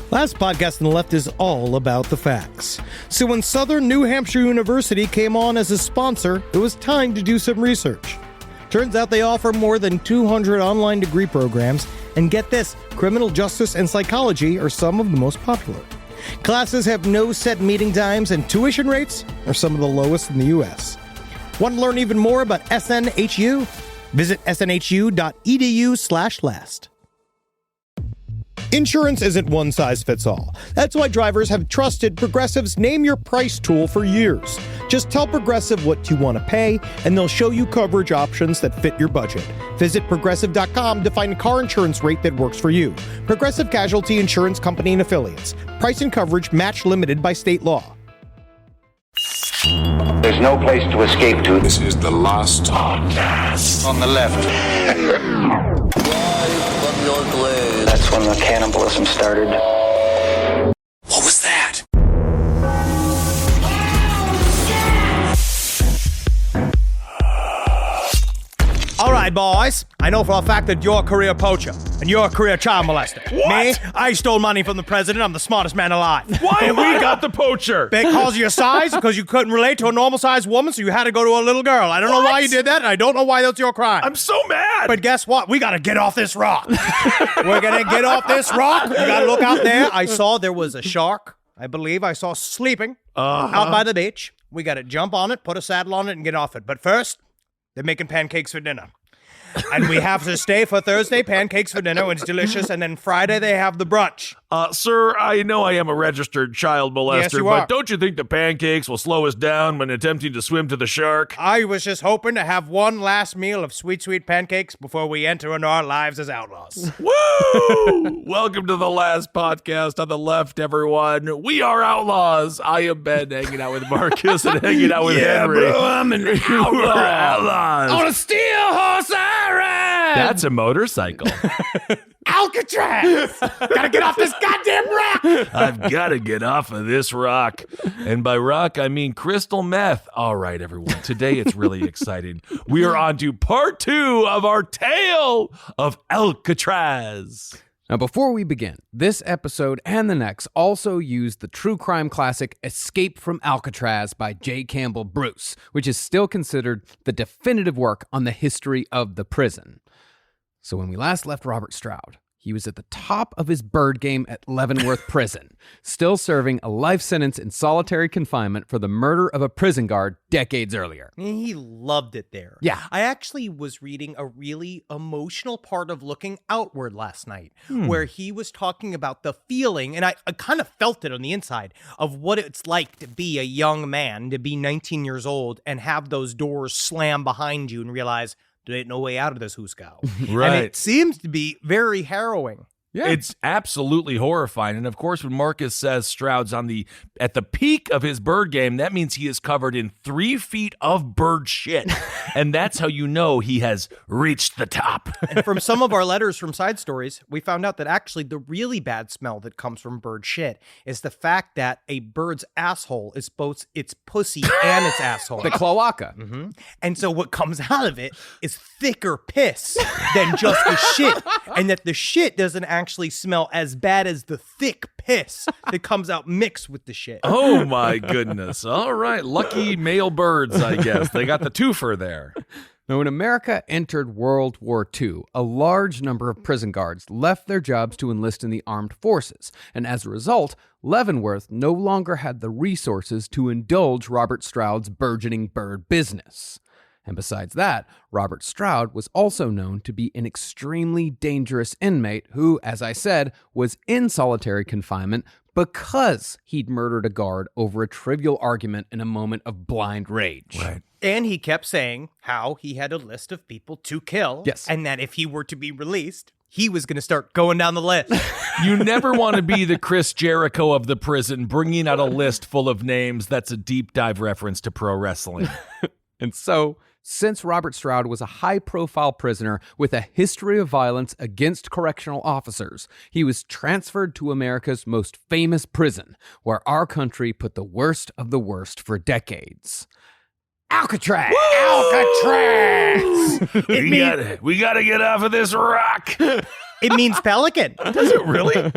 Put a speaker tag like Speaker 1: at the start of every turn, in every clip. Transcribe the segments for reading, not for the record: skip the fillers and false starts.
Speaker 1: Last podcast on the left is all about the facts. So when Southern New Hampshire University came on as a sponsor, it was time to do some research. Turns out they offer more than 200 online degree programs, and get this, criminal justice and psychology are some of the most popular. Classes have no set meeting times, and tuition rates are some of the lowest in the U.S. Want to learn even more about SNHU? Visit snhu.edu/last. Insurance isn't one size fits all. That's why drivers have trusted Progressive's Name Your Price tool for years. Just tell Progressive what you want to pay, and they'll show you coverage options that fit your budget. Visit Progressive.com to find a car insurance rate that works for you. Progressive Casualty Insurance Company and Affiliates. Price and coverage match limited by state law.
Speaker 2: There's no place to escape to.
Speaker 3: This is the last podcast.
Speaker 2: On the left. That's when the cannibalism started.
Speaker 3: What was that?
Speaker 1: All right, boys. I know for a fact that you're a career poacher and you're a career child molester.
Speaker 4: What?
Speaker 1: Me, I stole money from the president. I'm the smartest man alive.
Speaker 4: Why have we got the poacher?
Speaker 1: Because of your size, because you couldn't relate to a normal-sized woman, so you had to go to a little girl. I don't know why you did that, and I don't know why that's your crime.
Speaker 4: I'm so mad.
Speaker 1: But guess what? We got to get off this rock. We're going to get off this rock. You got to look out there. I saw there was a shark, I believe I saw sleeping out by the beach. We got to jump on it, put a saddle on it, and get off it. But first, they're making pancakes for dinner. And we have to stay for Thursday, pancakes for dinner, and it's delicious. And then Friday, they have the brunch.
Speaker 4: Sir, I know I am a registered child molester,
Speaker 1: Yes, you are.
Speaker 4: but don't you think the pancakes will slow us down when attempting to swim to the shark?
Speaker 1: I was just hoping to have one last meal of sweet, sweet pancakes before we enter into our lives as outlaws.
Speaker 4: Woo! Welcome to the last podcast on the left, everyone. We are outlaws. I am Ben, hanging out with Marcus and hanging out with Henry.
Speaker 3: Bro, I'm an outlaw.
Speaker 4: We're outlaws.
Speaker 3: On a steel horse I ride.
Speaker 4: That's a motorcycle.
Speaker 1: Alcatraz! Gotta get off this goddamn rock!
Speaker 4: I've got to get off of this rock. And by rock, I mean crystal meth. All right, everyone. Today it's really exciting. We are on to part 2 of our tale of Alcatraz.
Speaker 5: Now, before we begin, this episode and the next also use the true crime classic Escape from Alcatraz by J. Campbell Bruce, which is still considered the definitive work on the history of the prison. So when we last left Robert Stroud, he was at the top of his bird game at Leavenworth Prison, still serving a life sentence in solitary confinement for the murder of a prison guard decades earlier.
Speaker 1: He loved it there.
Speaker 5: Yeah.
Speaker 1: I actually was reading a really emotional part of Looking Outward last night, where he was talking about the feeling, and I kind of felt it on the inside, of what it's like to be a young man, to be 19 years old, and have those doors slam behind you and realize, there ain't no way out of this hoosegow.
Speaker 4: Right.
Speaker 1: And it seems to be very harrowing.
Speaker 5: Yeah.
Speaker 4: It's absolutely horrifying. And of course, when Marcus says Stroud's at the peak of his bird game, that means he is covered in 3 feet of bird shit. And that's how you know he has reached the top.
Speaker 1: And from some of our letters from Side Stories, we found out that actually the really bad smell that comes from bird shit is the fact that a bird's asshole is both its pussy and its asshole.
Speaker 5: The cloaca.
Speaker 1: Mm-hmm. And so what comes out of it is thicker piss than just the shit. And that the shit doesn't actually smell as bad as the thick piss that comes out mixed with the shit.
Speaker 4: Oh my goodness. All right. Lucky male birds, I guess. They got the twofer there.
Speaker 5: Now, when America entered World War II, a large number of prison guards left their jobs to enlist in the armed forces, and as a result, Leavenworth no longer had the resources to indulge Robert Stroud's burgeoning bird business. And besides that, Robert Stroud was also known to be an extremely dangerous inmate who, as I said, was in solitary confinement because he'd murdered a guard over a trivial argument in a moment of blind rage.
Speaker 4: Right.
Speaker 1: And he kept saying how he had a list of people to kill.
Speaker 5: Yes.
Speaker 1: And that if he were to be released, he was going to start going down the list.
Speaker 4: You never want to be the Chris Jericho of the prison, bringing out a list full of names. That's a deep dive reference to pro wrestling.
Speaker 5: And so, since Robert Stroud was a high-profile prisoner with a history of violence against correctional officers, he was transferred to America's most famous prison, where our country put the worst of the worst for decades. Alcatraz! Alcatraz!
Speaker 4: We gotta get off of this rock.
Speaker 1: It means pelican.
Speaker 4: Does it really?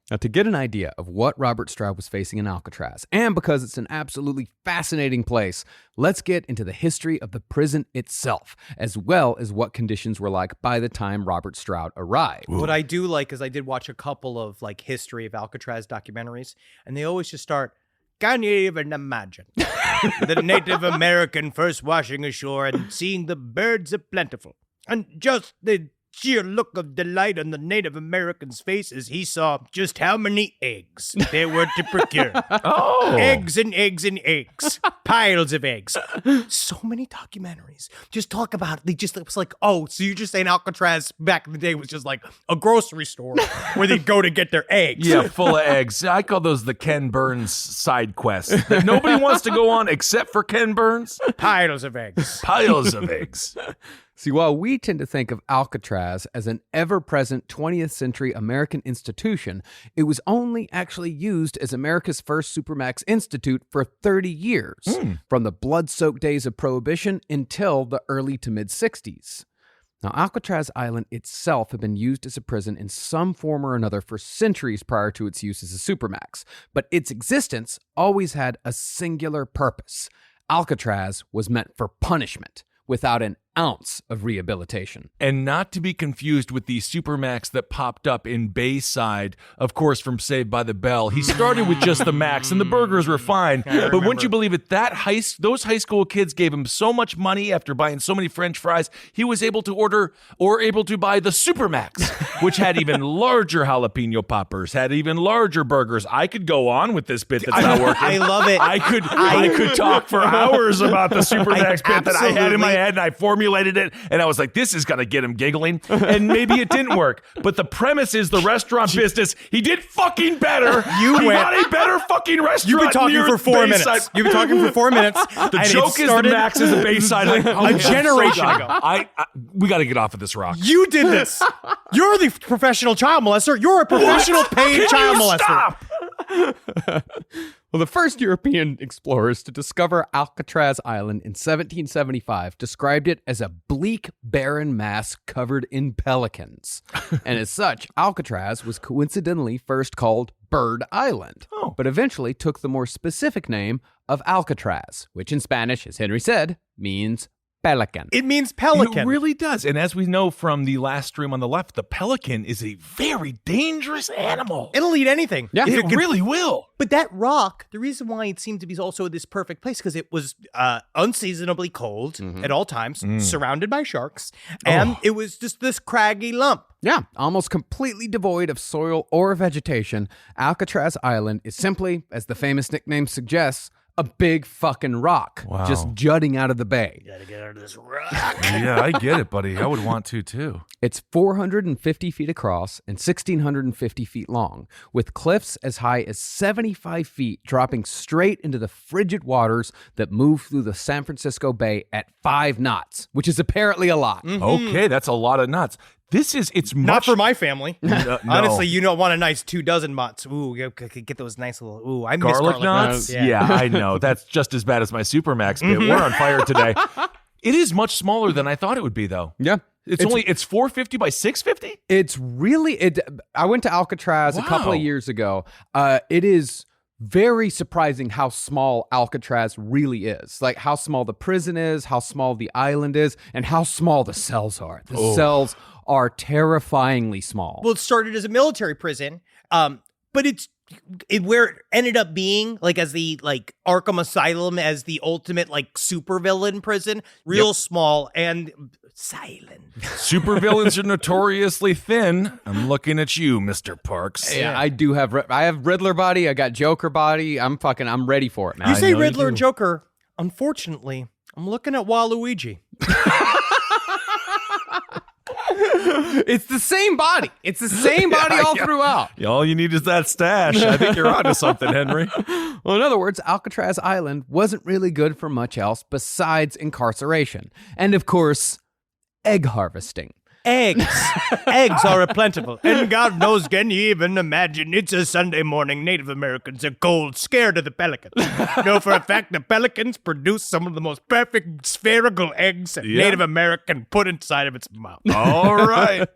Speaker 5: Now, to get an idea of what Robert Stroud was facing in Alcatraz, and because it's an absolutely fascinating place, let's get into the history of the prison itself, as well as what conditions were like by the time Robert Stroud arrived.
Speaker 1: What I do like is I did watch a couple of like history of Alcatraz documentaries, and they always just start, can you even imagine the Native American first washing ashore and seeing the birds are plentiful, and just the sheer look of delight on the Native American's face as he saw just how many eggs there were to procure. Eggs and eggs and eggs. Piles of eggs. So many documentaries just talk about it. It was like, oh, so you're just saying Alcatraz back in the day was just like a grocery store where they'd go to get their eggs.
Speaker 4: Yeah, full of eggs. I call those the Ken Burns side quests that nobody wants to go on except for Ken Burns.
Speaker 1: Piles of eggs.
Speaker 4: Piles of eggs.
Speaker 5: See, while we tend to think of Alcatraz as an ever-present 20th century American institution, it was only actually used as America's first Supermax institute for 30 years, from the blood-soaked days of Prohibition until the early to mid-60s. Now, Alcatraz Island itself had been used as a prison in some form or another for centuries prior to its use as a Supermax, but its existence always had a singular purpose. Alcatraz was meant for punishment, without an ounce of rehabilitation.
Speaker 4: And not to be confused with the Supermax that popped up in Bayside, of course, from Saved by the Bell. He started with just the Max, and the burgers were fine. But wouldn't you believe it, those high school kids gave him so much money after buying so many French fries, he was able to buy the Supermax, which had even larger jalapeno poppers, had even larger burgers. I could go on with this bit that's not working.
Speaker 1: I love it.
Speaker 4: I could talk for hours about the Supermax bit that I had in my head, and I formulated it, and I was like, this is going to get him giggling, and maybe it didn't work. But the premise is the restaurant business, he did fucking better. He got a better fucking restaurant.
Speaker 1: You've been talking for 4 minutes. You've been talking for 4 minutes.
Speaker 4: The joke is the Max is a Bayside.
Speaker 1: A generation ago.
Speaker 4: We got to get off of this rock.
Speaker 1: You did this. You're the professional child molester. You're a professional paid child molester.
Speaker 4: Stop!
Speaker 5: Well, the first European explorers to discover Alcatraz Island in 1775 described it as a bleak, barren mass covered in pelicans. And as such, Alcatraz was coincidentally first called Bird Island, but eventually took the more specific name of Alcatraz, which in Spanish, as Henry said, means pelican.
Speaker 1: It means pelican.
Speaker 4: It really does. And as we know from the last stream on the left, the pelican is a very dangerous animal.
Speaker 1: It'll eat anything.
Speaker 5: Yeah.
Speaker 4: It really will.
Speaker 1: But that rock, the reason why it seemed to be also this perfect place, because it was unseasonably cold at all times, surrounded by sharks, and it was just this craggy lump.
Speaker 5: Yeah, almost completely devoid of soil or vegetation, Alcatraz Island is simply, as the famous nickname suggests, a big fucking rock just jutting out of the bay.
Speaker 1: Gotta get out of this rock.
Speaker 4: Yeah, I get it, buddy. I would want to, too.
Speaker 5: It's 450 feet across and 1,650 feet long, with cliffs as high as 75 feet dropping straight into the frigid waters that move through the San Francisco Bay at 5 knots, which is apparently a lot.
Speaker 4: Okay, that's a lot of nuts. It's much...
Speaker 1: Not for my family.
Speaker 4: No.
Speaker 1: Honestly, you don't want a nice 24 nuts. Ooh, you get those nice little, I miss
Speaker 4: garlic nuts?
Speaker 1: Yeah.
Speaker 4: I know. That's just as bad as my Supermax bit. We're on fire today. It is much smaller than I thought it would be, though.
Speaker 5: Yeah.
Speaker 4: It's 450 by 650?
Speaker 5: It's really... I went to Alcatraz a couple of years ago. It is very surprising how small Alcatraz really is. Like how small the prison is, how small the island is, and how small the cells are. The cells are terrifyingly small.
Speaker 1: Well, it started as a military prison, but where it ended up being like as the Arkham Asylum as the ultimate supervillain prison, real small and silent.
Speaker 4: Supervillains are notoriously thin. I'm looking at you, Mr. Parks.
Speaker 5: Yeah, I have Riddler body, I got Joker body. I'm ready for it, man.
Speaker 1: You say Riddler and Joker. Unfortunately, I'm looking at Waluigi.
Speaker 5: It's the same body. It's the same body all throughout.
Speaker 4: All you need is that stash. I think you're onto something, Henry.
Speaker 5: Well, in other words, Alcatraz Island wasn't really good for much else besides incarceration. And of course, egg harvesting.
Speaker 1: Eggs. Eggs are plentiful. And God knows, can you even imagine? It's a Sunday morning. Native Americans are cold, scared of the pelican. Know for a fact the pelicans produce some of the most perfect spherical eggs a Native American put inside of its mouth.
Speaker 4: All right.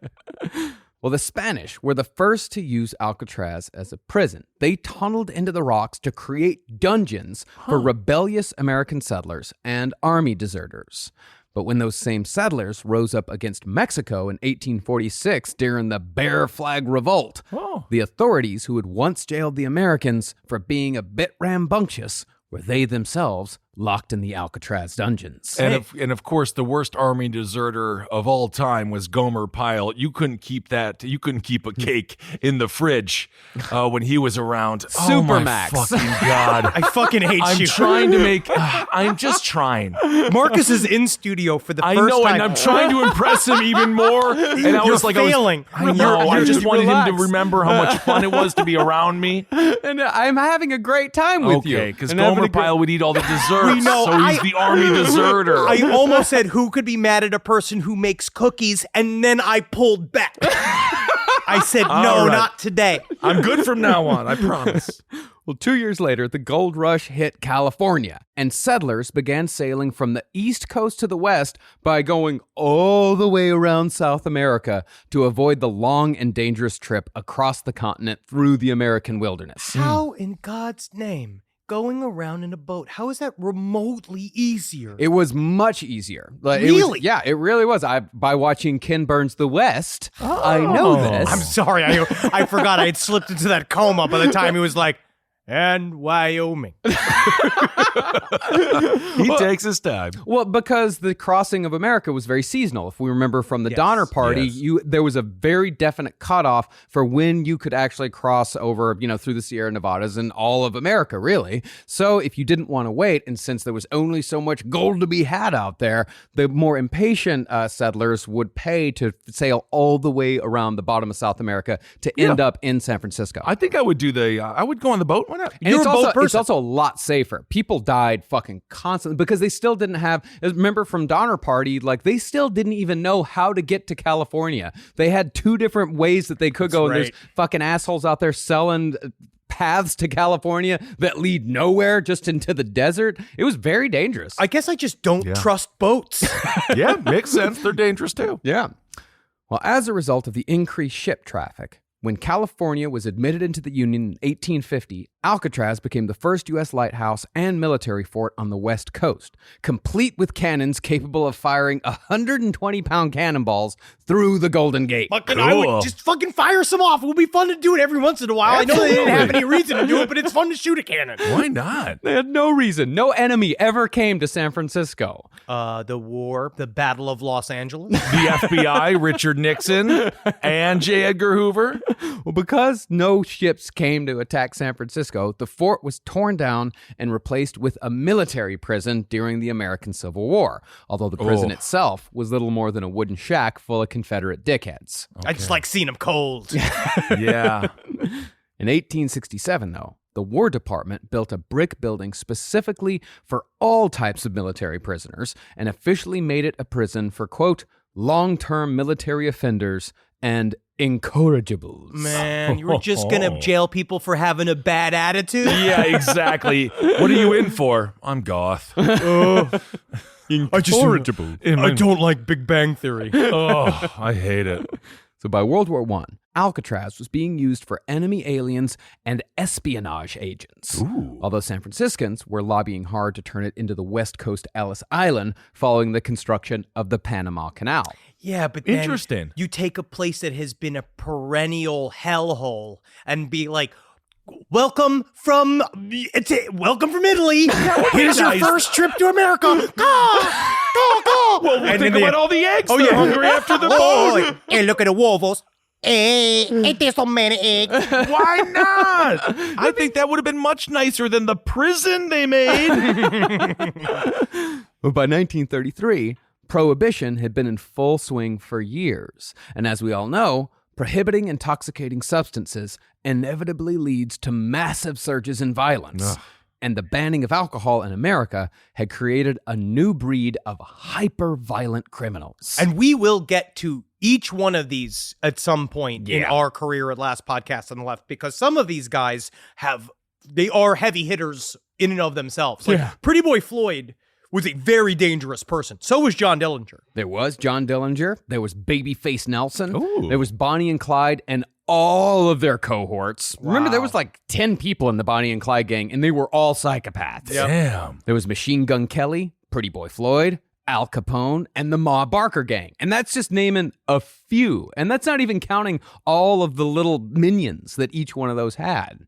Speaker 5: Well, the Spanish were the first to use Alcatraz as a prison. They tunneled into the rocks to create dungeons for rebellious American settlers and army deserters. But when those same settlers rose up against Mexico in 1846 during the Bear Flag Revolt, the authorities who had once jailed the Americans for being a bit rambunctious were they themselves locked in the Alcatraz dungeons.
Speaker 4: And of course, the worst army deserter of all time was Gomer Pyle. You couldn't keep a cake in the fridge when he was around.
Speaker 5: Supermax.
Speaker 4: Oh my fucking God.
Speaker 1: I fucking hate
Speaker 4: I'm
Speaker 1: you.
Speaker 4: trying to make, I'm just trying.
Speaker 1: Marcus is in studio for the
Speaker 4: I
Speaker 1: first
Speaker 4: know,
Speaker 1: time.
Speaker 4: and I'm trying to impress him even more. And I
Speaker 1: You're
Speaker 4: was like,
Speaker 1: failing.
Speaker 4: I know, I just wanted him
Speaker 5: Relax.
Speaker 4: to remember how much fun it was to be around me.
Speaker 5: And I'm having a great time with you.
Speaker 4: Okay, because
Speaker 5: And having
Speaker 4: Gomer
Speaker 5: a great-
Speaker 4: Pyle would eat all the desserts,
Speaker 1: We know,
Speaker 4: so he's the army deserter.
Speaker 1: I almost said who could be mad at a person who makes cookies, and then I pulled back. I said, no,
Speaker 4: All right.
Speaker 1: not today.
Speaker 4: I'm good from now on, I promise.
Speaker 5: Well, 2 years later, the gold rush hit California, and settlers began sailing from the east coast to the west by going all the way around South America to avoid the long and dangerous trip across the continent through the American wilderness.
Speaker 1: How in God's name, going around in a boat, how is that remotely easier?
Speaker 5: It was much easier. Like,
Speaker 1: Really?
Speaker 5: It really was. By watching Ken Burns' The West, I know this.
Speaker 1: I'm sorry, I forgot I had slipped into that coma by the time he was like, and Wyoming.
Speaker 4: He takes his time.
Speaker 5: Well, because the crossing of America was very seasonal. If we remember from the Donner Party,
Speaker 4: yes.
Speaker 5: there was a very definite cutoff for when you could actually cross over, through the Sierra Nevadas and all of America, really. So if you didn't want to wait, and since there was only so much gold to be had out there, the more impatient settlers would pay to sail all the way around the bottom of South America to end up in San Francisco.
Speaker 4: I think I would do I would go on the boat. Why not?
Speaker 5: And
Speaker 1: You're a boat
Speaker 5: it's
Speaker 1: person.
Speaker 5: also a lot safer. People died fucking constantly because they still didn't have, remember from Donner Party, like they still didn't even know how to get to California. They had two different ways that they could go. And there's
Speaker 1: right.
Speaker 5: fucking assholes out there selling paths to California that lead nowhere, just into the desert. It was very dangerous.
Speaker 1: I guess I just don't trust boats.
Speaker 4: Yeah, makes sense. They're dangerous too.
Speaker 5: Yeah. Well, as a result of the increased ship traffic, when California was admitted into the Union in 1850, Alcatraz became the first U.S. lighthouse and military fort on the West Coast, complete with cannons capable of firing 120-pound cannonballs through the Golden Gate.
Speaker 1: Fucking, I would just fucking fire some off. It would be fun to do it every once in a while. I know they didn't have any reason to do it, but it's fun to shoot a cannon.
Speaker 4: Why not?
Speaker 5: They had no reason. No enemy ever came to San Francisco.
Speaker 1: The Battle of Los Angeles.
Speaker 4: The FBI, Richard Nixon, and J. Edgar Hoover.
Speaker 5: Well, because no ships came to attack San Francisco, the fort was torn down and replaced with a military prison during the American Civil War, although the prison itself was little more than a wooden shack full of Confederate dickheads.
Speaker 1: I just like seeing them cold.
Speaker 4: Yeah.
Speaker 5: In 1867, though, the War Department built a brick building specifically for all types of military prisoners and officially made it a prison for, quote, long-term military offenders and incorrigibles.
Speaker 1: Man, you were just going to jail people for having a bad attitude?
Speaker 4: Yeah, exactly. What are you in for? I'm goth.
Speaker 1: Incorrigible. I don't like Big Bang Theory.
Speaker 4: Oh, I hate it.
Speaker 5: So by World War I, Alcatraz was being used for enemy aliens and espionage agents. Although San Franciscans were lobbying hard to turn it into the West Coast Ellis Island following the construction of the Panama Canal.
Speaker 1: Yeah, but then
Speaker 4: Interesting.
Speaker 1: you take a place that has been a perennial hellhole and be like, welcome from Italy. Here's your first trip to America. Go.
Speaker 4: Well,
Speaker 1: And
Speaker 4: think
Speaker 1: then
Speaker 4: about all the eggs.
Speaker 1: Oh,
Speaker 4: They're
Speaker 1: yeah.
Speaker 4: hungry after the boat.
Speaker 1: Oh, and look at the wolves. Ain't there so many eggs?
Speaker 4: Why not? I think that would have been much nicer than the prison they made.
Speaker 5: But by 1933, Prohibition had been in full swing for years. And as we all know, prohibiting intoxicating substances inevitably leads to massive surges in violence. And the banning of alcohol in America had created a new breed of hyper-violent criminals.
Speaker 1: And we will get to each one of these at some point in our career at Last Podcast on the Left, because some of these guys they are heavy hitters in and of themselves. Like Pretty Boy Floyd was a very dangerous person. So was John Dillinger.
Speaker 5: There was John Dillinger. There was Babyface Nelson.
Speaker 4: Ooh.
Speaker 5: There was Bonnie and Clyde and all of their cohorts. Remember, there was like 10 people in the Bonnie and Clyde gang, and they were all psychopaths.
Speaker 1: Yep.
Speaker 4: Damn.
Speaker 5: There was Machine Gun Kelly, Pretty Boy Floyd, Al Capone, and the Ma Barker gang. And that's just naming a few. And that's not even counting all of the little minions that each one of those had.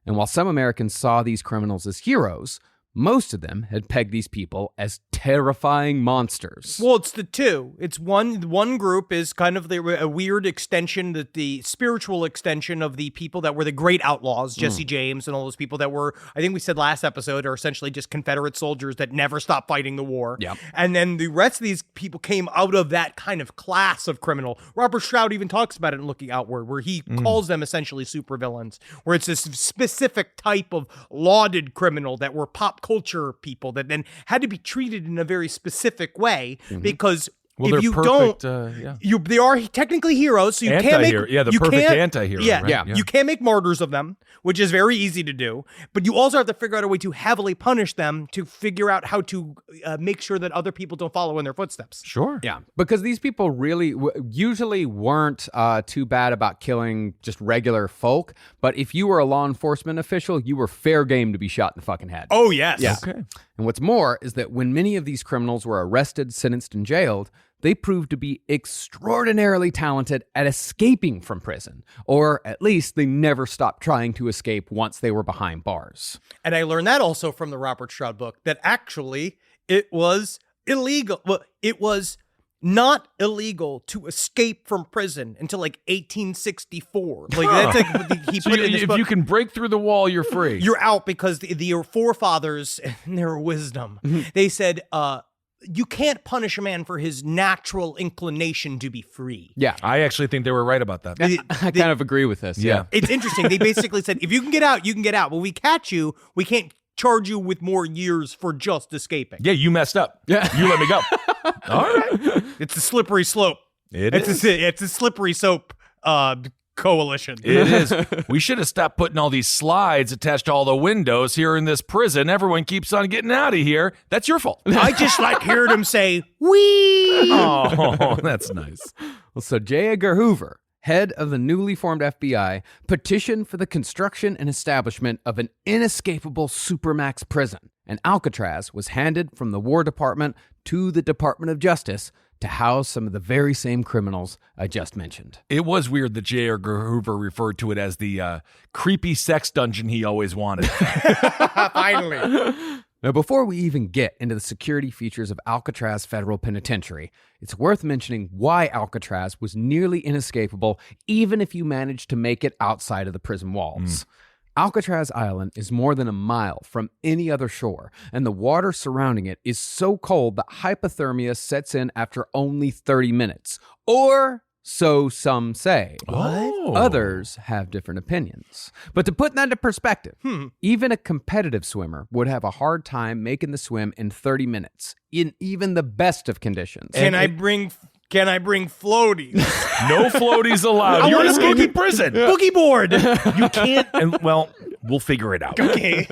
Speaker 5: And while some Americans saw these criminals as heroes, most of them had pegged these people as terrifying monsters.
Speaker 1: Well, it's the two. It's one group is kind of a weird extension, the spiritual extension of the people that were the great outlaws, Jesse James and all those people that were, I think we said last episode, are essentially just Confederate soldiers that never stopped fighting the war.
Speaker 5: Yep.
Speaker 1: And then the rest of these people came out of that kind of class of criminal. Robert Stroud even talks about it in Looking Outward, where he calls them essentially supervillains, where it's this specific type of lauded criminal that were pop culture people that then had to be treated in a very specific way because
Speaker 4: Well,
Speaker 1: if you
Speaker 4: perfect,
Speaker 1: don't, they are technically heroes, so you can't make
Speaker 4: the perfect anti-hero.
Speaker 1: Yeah,
Speaker 4: right?
Speaker 1: you can't make martyrs of them, which is very easy to do. But you also have to figure out a way to heavily punish them to figure out how to make sure that other people don't follow in their footsteps.
Speaker 4: Sure.
Speaker 5: Yeah, because these people really usually weren't too bad about killing just regular folk. But if you were a law enforcement official, you were fair game to be shot in the fucking head.
Speaker 1: Oh yes,
Speaker 5: Yeah.
Speaker 4: Okay.
Speaker 5: And what's more is that when many of these criminals were arrested, sentenced, and jailed, they proved to be extraordinarily talented at escaping from prison, or at least they never stopped trying to escape once they were behind bars.
Speaker 1: And I learned that also from the Robert Stroud book, that actually it was illegal. Well, it was not illegal to escape from prison until like 1864. Like that's like what he
Speaker 4: So
Speaker 1: put in his
Speaker 4: if
Speaker 1: book.
Speaker 4: you can break through the wall, you're free.
Speaker 1: You're out because your forefathers and their wisdom, they said, you can't punish a man for his natural inclination to be free.
Speaker 5: Yeah,
Speaker 4: I actually think they were right about that.
Speaker 5: I kind of agree with this.
Speaker 4: Yeah.
Speaker 1: It's interesting. They basically said, if you can get out, you can get out. But we catch you, we can't charge you with more years for just escaping.
Speaker 4: Yeah, you messed up.
Speaker 5: Yeah.
Speaker 4: You let me go. All right.
Speaker 1: It's a slippery slope.
Speaker 4: It's
Speaker 1: It's a slippery soap coalition.
Speaker 4: It is. We should have stopped putting all these slides attached to all the windows here in this prison. Everyone keeps on getting out of here. That's your fault.
Speaker 1: I just like hearing him say, "Wee."
Speaker 4: Oh, that's nice.
Speaker 5: Well, so J. Edgar Hoover, head of the newly formed FBI, petitioned for the construction and establishment of an inescapable supermax prison, and Alcatraz was handed from the War Department to the Department of Justice to house some of the very same criminals I just mentioned.
Speaker 4: It was weird that J. Edgar Hoover referred to it as the creepy sex dungeon he always wanted.
Speaker 1: Finally.
Speaker 5: Now, before we even get into the security features of Alcatraz Federal Penitentiary, it's worth mentioning why Alcatraz was nearly inescapable, even if you managed to make it outside of the prison walls. Alcatraz Island is more than a mile from any other shore, and the water surrounding it is so cold that hypothermia sets in after only 30 minutes. Or so some say.
Speaker 4: What?
Speaker 5: Others have different opinions. But to put that into perspective, even a competitive swimmer would have a hard time making the swim in 30 minutes, in even the best of conditions.
Speaker 1: Can I bring floaties?
Speaker 4: No floaties allowed. You're escaping prison.
Speaker 1: Boogie board.
Speaker 4: You can't. And well, we'll figure it out.
Speaker 1: Okay.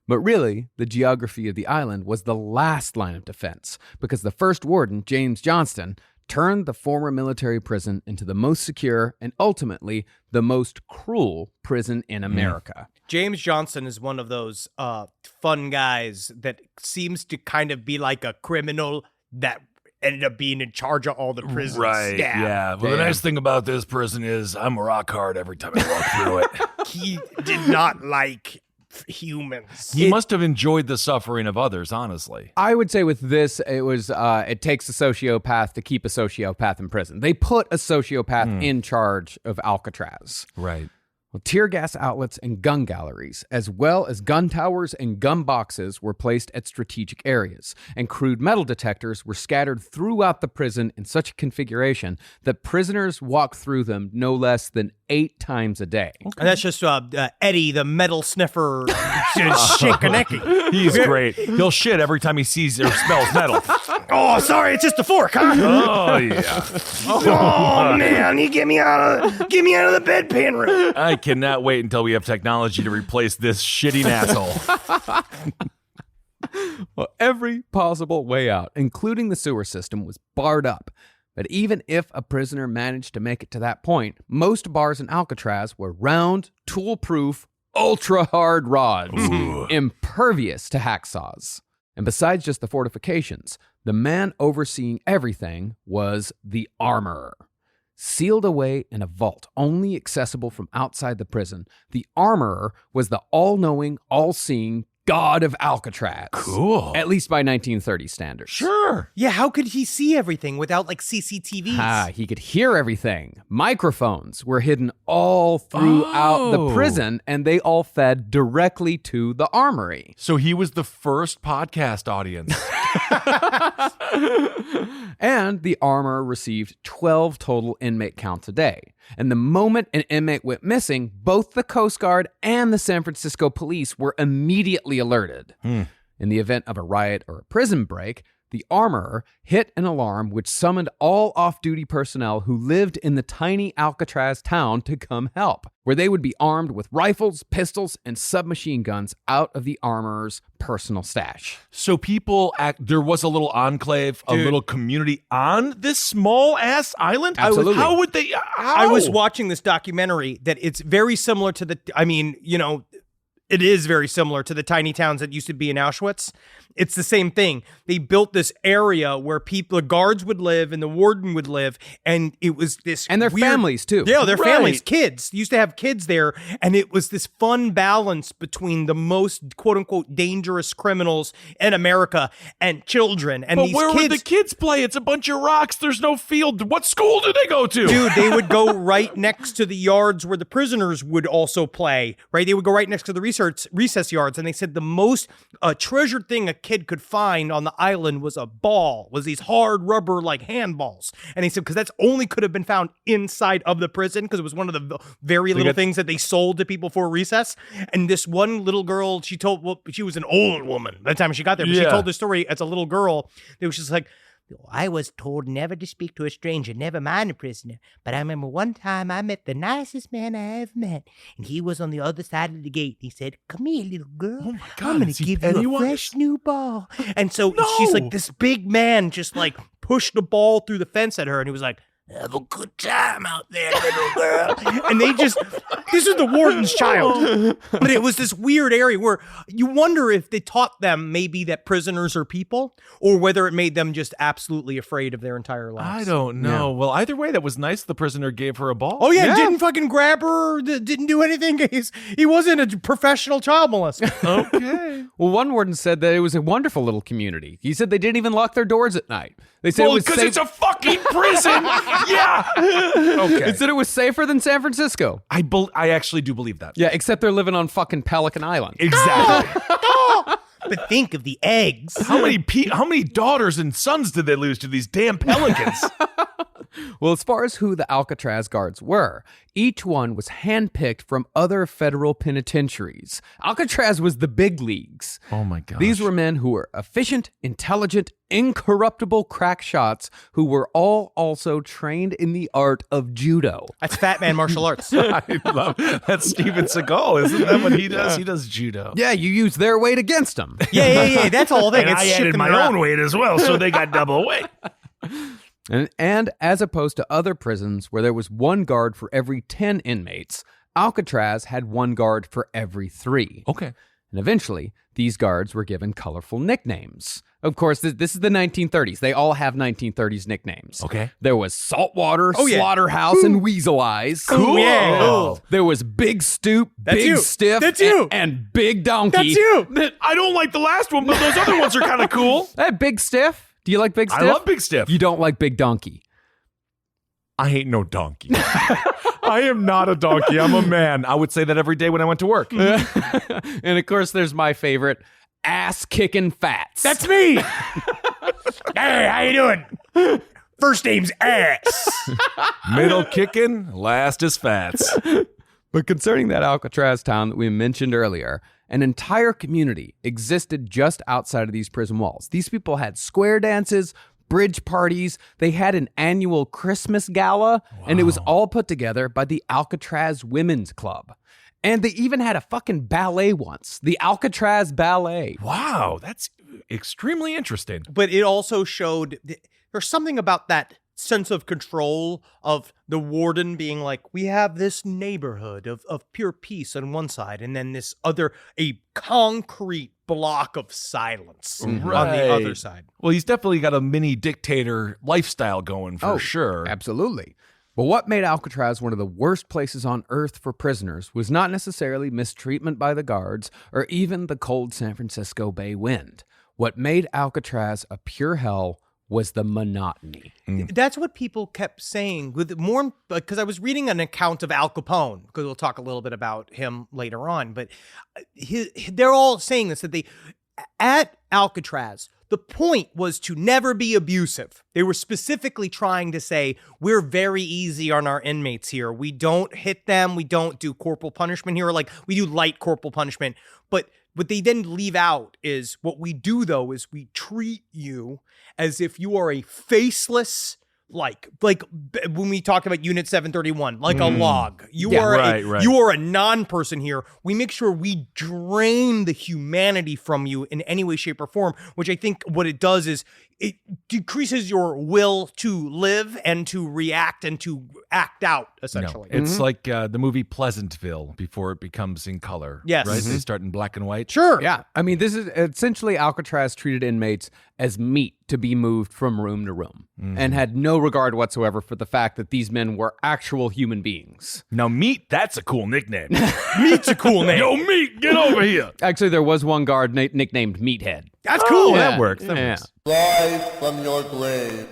Speaker 5: But really, the geography of the island was the last line of defense, because the first warden, James Johnston, turned the former military prison into the most secure and ultimately the most cruel prison in America.
Speaker 1: James Johnson is one of those fun guys that seems to kind of be like a criminal that ended up being in charge of all the prisons.
Speaker 4: Right. Yeah. Well, the nice thing about this prison is I'm rock hard every time I walk through it.
Speaker 1: He did not like humans.
Speaker 4: He must have enjoyed the suffering of others, honestly.
Speaker 5: I would say with this, it was it takes a sociopath to keep a sociopath in prison. They put a sociopath in charge of Alcatraz.
Speaker 4: Right.
Speaker 5: Well, tear gas outlets and gun galleries, as well as gun towers and gun boxes, were placed at strategic areas, and crude metal detectors were scattered throughout the prison in such a configuration that prisoners walked through them no less than 8 times a day.
Speaker 1: And that's just Eddie, the metal sniffer, Shinkaneki.
Speaker 4: He's great. He'll shit every time he sees or smells metal.
Speaker 1: Oh, sorry, it's just a fork, huh?
Speaker 4: Oh, yeah.
Speaker 1: Oh man, you get me out of the bedpan room.
Speaker 4: I cannot wait until we have technology to replace this shitting asshole.
Speaker 5: Well, every possible way out, including the sewer system, was barred up. But even if a prisoner managed to make it to that point, most bars in Alcatraz were round, tool-proof, ultra-hard rods, impervious to hacksaws. And besides just the fortifications, the man overseeing everything was the armorer. Sealed away in a vault only accessible from outside the prison, the armorer was the all-knowing, all-seeing god of Alcatraz.
Speaker 4: Cool.
Speaker 5: At least by 1930 standards.
Speaker 4: Sure.
Speaker 1: Yeah, how could he see everything without like CCTVs?
Speaker 5: He could hear everything. Microphones were hidden all throughout the prison, and they all fed directly to the armory.
Speaker 4: So he was the first podcast audience.
Speaker 5: And the armorer received 12 total inmate counts a day. And the moment an inmate went missing, both the Coast Guard and the San Francisco police were immediately alerted. In the event of a riot or a prison break, the armorer hit an alarm which summoned all off-duty personnel who lived in the tiny Alcatraz town to come help, where they would be armed with rifles, pistols, and submachine guns out of the armorer's personal stash.
Speaker 4: So there was a little enclave, a little community on this small-ass island?
Speaker 5: Absolutely.
Speaker 4: How would they...
Speaker 1: I was watching this documentary that it's very similar to it is very similar to the tiny towns that used to be in Auschwitz. It's the same thing. They built this area where the guards would live and the warden would live, and it was this
Speaker 5: And their
Speaker 1: weird,
Speaker 5: families, too.
Speaker 1: Yeah, their
Speaker 4: Right.
Speaker 1: families, kids. They used to have kids there, and it was this fun balance between the most quote-unquote dangerous criminals in America and children. And
Speaker 4: But
Speaker 1: these
Speaker 4: where
Speaker 1: kids,
Speaker 4: would the kids play? It's a bunch of rocks. There's no field. What school do they go to?
Speaker 1: Dude, they would go right next to the yards where the prisoners would also play, right? They would go right next to the recess yards, and they said the most treasured thing a kid could find on the island was these hard rubber like handballs. And they said because that's only could have been found inside of the prison because it was one of the very little things that they sold to people for recess. And this one little girl, she was an old woman by the time she got there, but she told the story as a little girl. It was just like, I was told never to speak to a stranger, never mind a prisoner. But I remember one time I met the nicest man I ever met, and he was on the other side of the gate. He said, "Come here, little girl.
Speaker 4: Oh my God,
Speaker 1: I'm going
Speaker 4: is
Speaker 1: to
Speaker 4: he
Speaker 1: give you a
Speaker 4: Pennywise?
Speaker 1: fresh new ball." And so she's like, this big man just like pushed the ball through the fence at her, and he was like, "Have a good time out there, little girl." And this is the warden's child. But it was this weird area where you wonder if they taught them maybe that prisoners are people or whether it made them just absolutely afraid of their entire lives.
Speaker 4: I don't know. Well, either way, that was nice. The prisoner gave her a ball.
Speaker 1: Oh, yeah, didn't fucking grab her, didn't do anything. He wasn't a professional child molester.
Speaker 4: Okay.
Speaker 5: Well, one warden said that it was a wonderful little community. He said they didn't even lock their doors at night. They said it was
Speaker 4: because
Speaker 5: safe.
Speaker 4: it's a fucking prison. Yeah. Okay.
Speaker 5: It said it was safer than San Francisco.
Speaker 4: I actually do believe that.
Speaker 5: Yeah, except they're living on fucking Pelican Island.
Speaker 4: Exactly.
Speaker 1: But think of the eggs.
Speaker 4: How many daughters and sons did they lose to these damn pelicans?
Speaker 5: Well, as far as who the Alcatraz guards were, each one was handpicked from other federal penitentiaries. Alcatraz was the big leagues.
Speaker 4: Oh my gosh.
Speaker 5: These were men who were efficient, intelligent, incorruptible crack shots who were all also trained in the art of judo.
Speaker 1: That's Fat Man Martial Arts.
Speaker 4: I love that's Steven Seagal, isn't that what he does? He does judo.
Speaker 5: Yeah, you use their weight against them.
Speaker 1: Yeah. That's the whole thing.
Speaker 4: And I added my own weight as well, so they got double weight.
Speaker 5: And as opposed to other prisons where there was one guard for every 10 inmates, Alcatraz had one guard for every 3.
Speaker 4: Okay.
Speaker 5: And eventually, these guards were given colorful nicknames. Of course, this is the 1930s. They all have 1930s nicknames.
Speaker 4: Okay.
Speaker 5: There was Saltwater,
Speaker 1: Oh, yeah.
Speaker 5: Slaughterhouse, and Weasel Eyes.
Speaker 1: Cool. Yeah.
Speaker 4: Oh.
Speaker 5: There was Big Stoop, Big
Speaker 1: you.
Speaker 5: Stiff,
Speaker 1: That's you.
Speaker 5: and Big Donkey.
Speaker 1: That's you.
Speaker 4: I don't like the last one, but those other ones are kind of cool.
Speaker 5: Hey, Big Stiff. Do you like Big Stiff?
Speaker 4: I love Big Stiff.
Speaker 5: You don't like Big Donkey.
Speaker 4: I ain't no donkey. I am not a donkey. I'm a man. I would say that every day when I went to work.
Speaker 5: And of course, there's my favorite, Ass-Kicking Fats.
Speaker 1: That's me. Hey, how you doing? First name's Ass.
Speaker 4: Middle kicking, last is fats.
Speaker 5: But concerning that Alcatraz town that we mentioned earlier, an entire community existed just outside of these prison walls. These people had square dances, bridge parties. They had an annual Christmas gala, and it was all put together by the Alcatraz Women's Club. And they even had a fucking ballet once, the Alcatraz Ballet.
Speaker 4: Wow, that's extremely interesting.
Speaker 1: But it also showed there's something about that sense of control of the warden being like, we have this neighborhood of pure peace on one side, and then this other, a concrete block of silence on the other side.
Speaker 4: Well, he's definitely got a mini dictator lifestyle going for sure.
Speaker 5: Absolutely. But what made Alcatraz one of the worst places on earth for prisoners was not necessarily mistreatment by the guards or even the cold San Francisco Bay wind. What made Alcatraz a pure hell was the monotony.
Speaker 1: That's what people kept saying. With more, because I was reading an account of Al Capone, because we'll talk a little bit about him later on. But they're all saying this, that at Alcatraz, the point was to never be abusive. They were specifically trying to say, we're very easy on our inmates here. We don't hit them. We don't do corporal punishment here. Like, we do light corporal punishment. But what they then leave out is, what we do, though, is we treat you as if you are a faceless, like when we talk about Unit 731, like a log. You are a non-person here. We make sure we drain the humanity from you in any way, shape, or form, which I think what it does is it decreases your will to live and to react and to act out, essentially.
Speaker 4: No, it's like the movie Pleasantville before it becomes in color.
Speaker 1: Yes.
Speaker 4: Right? They start in black and white.
Speaker 1: Sure.
Speaker 5: Yeah. I mean, this is essentially Alcatraz treated inmates as meat to be moved from room to room and had no regard whatsoever for the fact that these men were actual human beings.
Speaker 4: Now, Meat, that's a cool nickname.
Speaker 1: Meat's a cool name.
Speaker 4: Yo, Meat, get over here.
Speaker 5: Actually, there was one guard nicknamed Meathead.
Speaker 1: That's cool.
Speaker 4: That works. That works.
Speaker 6: Live from your grave.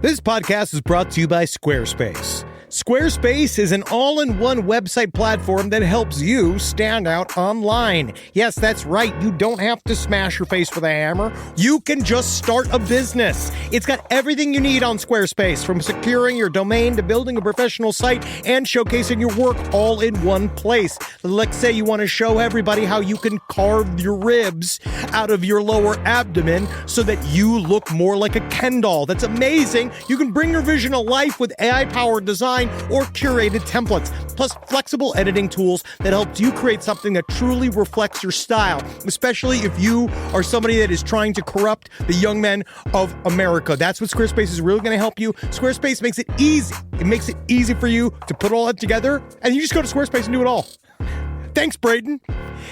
Speaker 1: This podcast is brought to you by Squarespace. Squarespace is an all-in-one website platform that helps you stand out online. Yes, that's right. You don't have to smash your face with a hammer. You can just start a business. It's got everything you need on Squarespace, from securing your domain to building a professional site and showcasing your work all in one place. Let's say you want to show everybody how you can carve your ribs out of your lower abdomen so that you look more like a Ken doll. That's amazing. You can bring your vision to life with AI-powered design or curated templates, plus flexible editing tools that helps you create something that truly reflects your style, especially if you are somebody that is trying to corrupt the young men of America. That's what Squarespace is really going to help you. Squarespace makes it easy. It makes it easy for you to put all that together, and you just go to Squarespace and do it all. Thanks, Braden.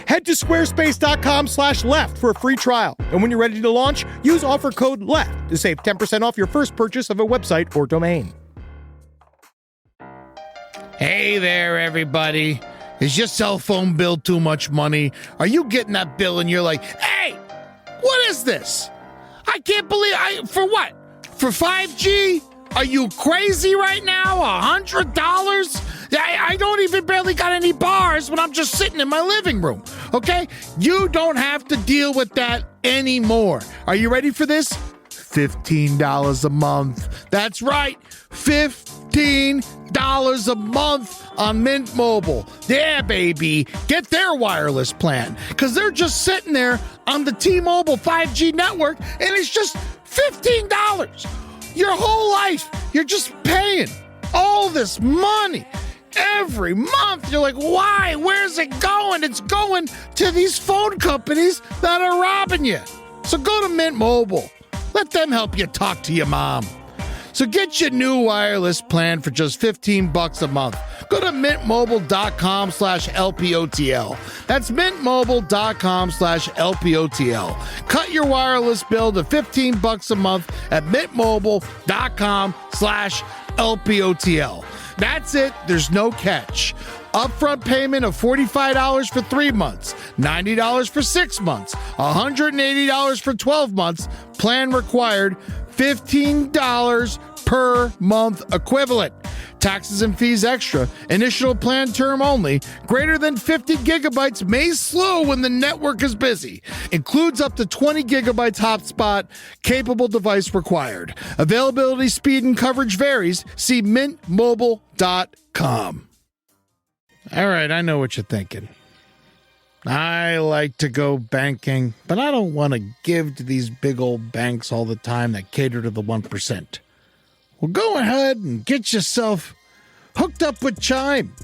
Speaker 1: Head to squarespace.com/left for a free trial. And when you're ready to launch, use offer code LEFT to save 10% off your first purchase of a website or domain.
Speaker 7: Hey there, everybody. Is your cell phone bill too much money? Are you getting that bill and you're like, hey, what is this? I can't believe for what? For 5G? Are you crazy right now? $100? I don't even barely got any bars when I'm just sitting in my living room, okay? You don't have to deal with that anymore. Are you ready for this? $15 a month. That's right, $15 a month on Mint Mobile. Yeah, baby. Get their wireless plan, because they're just sitting there on the T-Mobile 5G network, and it's just $15. Your whole life, you're just paying all this money every month. You're like, why? Where's it going? It's going to these phone companies that are robbing you. So go to Mint Mobile. Let them help you talk to your mom. So get your new wireless plan for just $15 a month. Go to mintmobile.com/LPOTL. That's mintmobile.com/LPOTL. Cut your wireless bill to $15 a month at mintmobile.com/LPOTL. That's it. There's no catch. Upfront payment of $45 for 3 months, $90 for 6 months, $180 for 12 months. Plan required, $15 per month equivalent. Taxes and fees extra. Initial plan term only. Greater than 50 gigabytes may slow when the network is busy. Includes up to 20 gigabytes hotspot. Capable device required. Availability, speed, and coverage varies. See mintmobile.com. All right, I know what you're thinking. I like to go banking, but I don't want to give to these big old banks all the time that cater to the 1%. Well, go ahead and get yourself hooked up with Chime.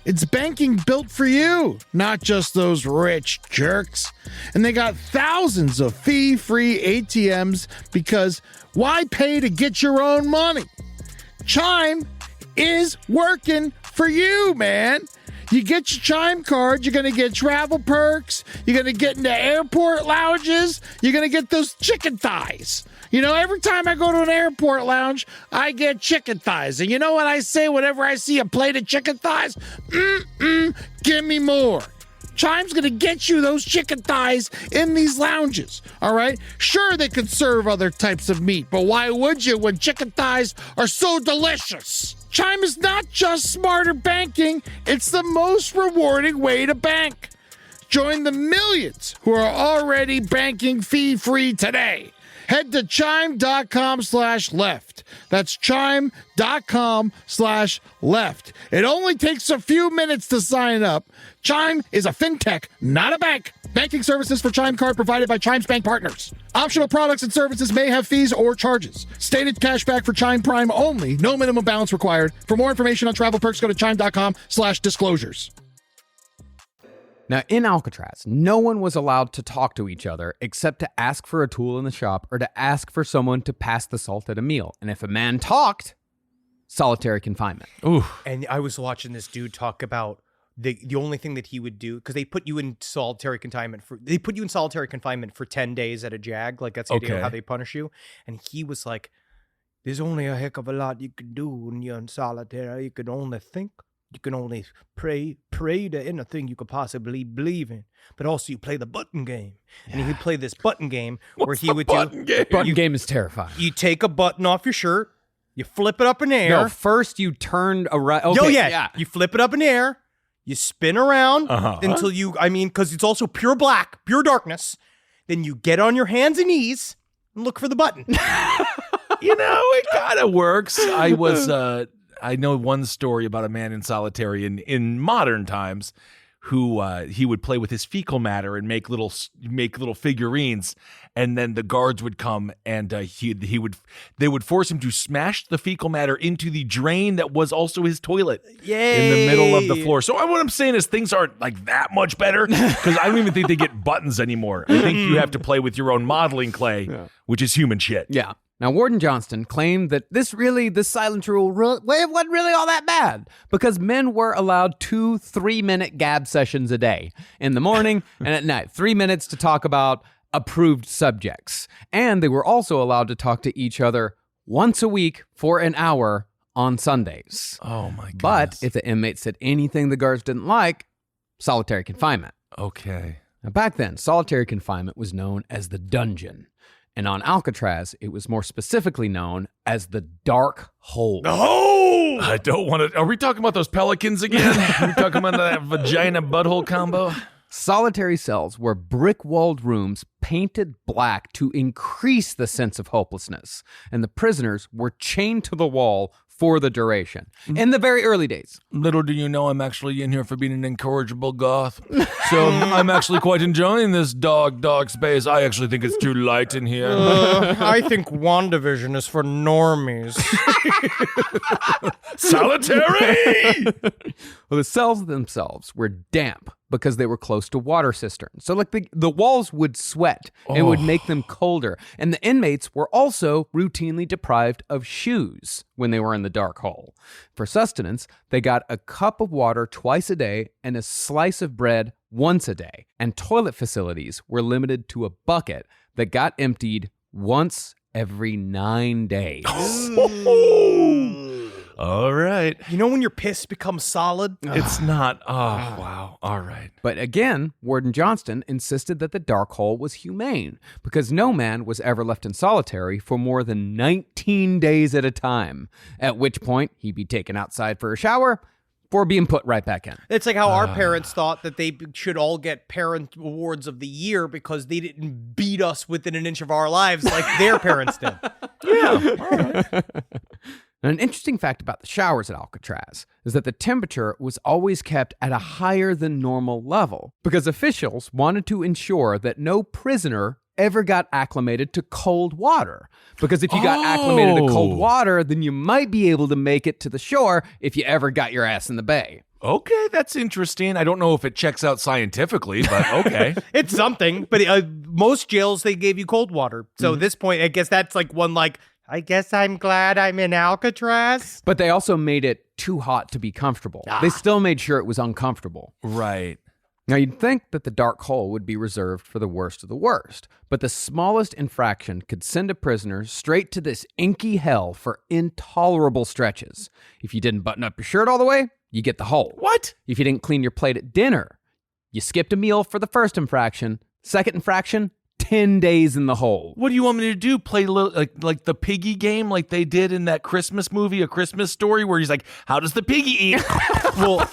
Speaker 7: It's banking built for you, not just those rich jerks. And they got thousands of fee-free ATMs because why pay to get your own money? Chime is working for you, man. You get your Chime card, you're going to get travel perks, you're going to get into airport lounges, you're going to get those chicken thighs. You know, every time I go to an airport lounge, I get chicken thighs. And you know what I say whenever I see a plate of chicken thighs? Give me more. Chime's going to get you those chicken thighs in these lounges, all right? Sure, they could serve other types of meat, but why would you when chicken thighs are so delicious? Chime is not just smarter banking, it's the most rewarding way to bank. Join the millions who are already banking fee-free today. Head to chime.com/left. That's chime.com/left. It only takes a few minutes to sign up. Chime is a fintech, not a bank. Banking services for Chime Card provided by Chime's bank partners. Optional products and services may have fees or charges. Stated cashback for Chime Prime only. No minimum balance required. For more information on travel perks, go to chime.com/disclosures.
Speaker 5: Now, in Alcatraz, no one was allowed to talk to each other except to ask for a tool in the shop or to ask for someone to pass the salt at a meal. And if a man talked, solitary confinement.
Speaker 4: Ooh.
Speaker 1: And I was watching this dude talk about the only thing that he would do, because they put you in solitary confinement for 10 days at a jag. Like, that's the idea of how they punish you. And he was like, there's only a heck of a lot you can do when you're in solitary. You can only think. You can only pray to anything you could possibly believe in. But also you play the button game. And he would play this button game where he would
Speaker 4: button game?
Speaker 5: Button game is terrifying.
Speaker 1: You take a button off your shirt, you flip it up in the air.
Speaker 5: No, first you turned around. Okay,
Speaker 1: yeah. You flip it up in the air, you spin around until because it's also pure black, pure darkness. Then you get on your hands and knees and look for the button.
Speaker 4: You know, it kind of works. I know one story about a man in solitary in modern times who he would play with his fecal matter and make little figurines, and then the guards would come and they would force him to smash the fecal matter into the drain that was also his toilet in the middle of the floor. So what I'm saying is things aren't like that much better, because I don't even think they get buttons anymore. I think you have to play with your own modeling clay, which is human shit.
Speaker 5: Yeah. Now, Warden Johnston claimed that this silent rule wasn't really all that bad, because men were allowed 2 3-minute gab sessions a day, in the morning and at night, 3 minutes to talk about approved subjects. And they were also allowed to talk to each other once a week for an hour on Sundays.
Speaker 4: Oh my God.
Speaker 5: But if the inmates said anything the guards didn't like, solitary confinement.
Speaker 4: Okay.
Speaker 5: Now, back then, solitary confinement was known as the dungeon. And on Alcatraz, it was more specifically known as the dark hole.
Speaker 4: Oh! I don't want to. Are we talking about those pelicans again? Are we talking about that vagina butthole combo?
Speaker 5: Solitary cells were brick-walled rooms painted black to increase the sense of hopelessness. And the prisoners were chained to the wall for the duration. In the very early days.
Speaker 4: Little do you know, I'm actually in here for being an incorrigible goth. So I'm actually quite enjoying this dog space. I actually think it's too light in here.
Speaker 1: I think WandaVision is for normies.
Speaker 4: Solitary!
Speaker 5: Well, the cells themselves were damp because they were close to water cisterns. So like the walls would sweat and would make them colder. And the inmates were also routinely deprived of shoes when they were in the dark hole. For sustenance, they got a cup of water twice a day and a slice of bread once a day. And toilet facilities were limited to a bucket that got emptied once every 9 days.
Speaker 4: All right.
Speaker 1: You know when your piss becomes solid?
Speaker 4: It's not. Oh, wow. All right.
Speaker 5: But again, Warden Johnston insisted that the dark hole was humane because no man was ever left in solitary for more than 19 days at a time, at which point he'd be taken outside for a shower before being put right back in.
Speaker 1: It's like how our parents thought that they should all get parent awards of the year because they didn't beat us within an inch of our lives like their parents did.
Speaker 4: Yeah. All right.
Speaker 5: Now, an interesting fact about the showers at Alcatraz is that the temperature was always kept at a higher than normal level because officials wanted to ensure that no prisoner ever got acclimated to cold water. Because if you got acclimated to cold water, then you might be able to make it to the shore if you ever got your ass in the bay.
Speaker 4: Okay, that's interesting. I don't know if it checks out scientifically, but okay.
Speaker 1: It's something, but most jails, they gave you cold water. So at this point, I guess that's like one I guess I'm glad I'm in Alcatraz.
Speaker 5: But they also made it too hot to be comfortable. They still made sure it was uncomfortable.
Speaker 4: Right.
Speaker 5: Now, you'd think that the dark hole would be reserved for the worst of the worst, but the smallest infraction could send a prisoner straight to this inky hell for intolerable stretches. If you didn't button up your shirt all the way, you get the hole.
Speaker 4: What?
Speaker 5: If you didn't clean your plate at dinner, you skipped a meal for the first infraction. Second infraction, 10 days in the hole.
Speaker 4: What do you want me to do? Play like the piggy game like they did in that Christmas movie, A Christmas Story, where he's like, how does the piggy eat?
Speaker 1: Well,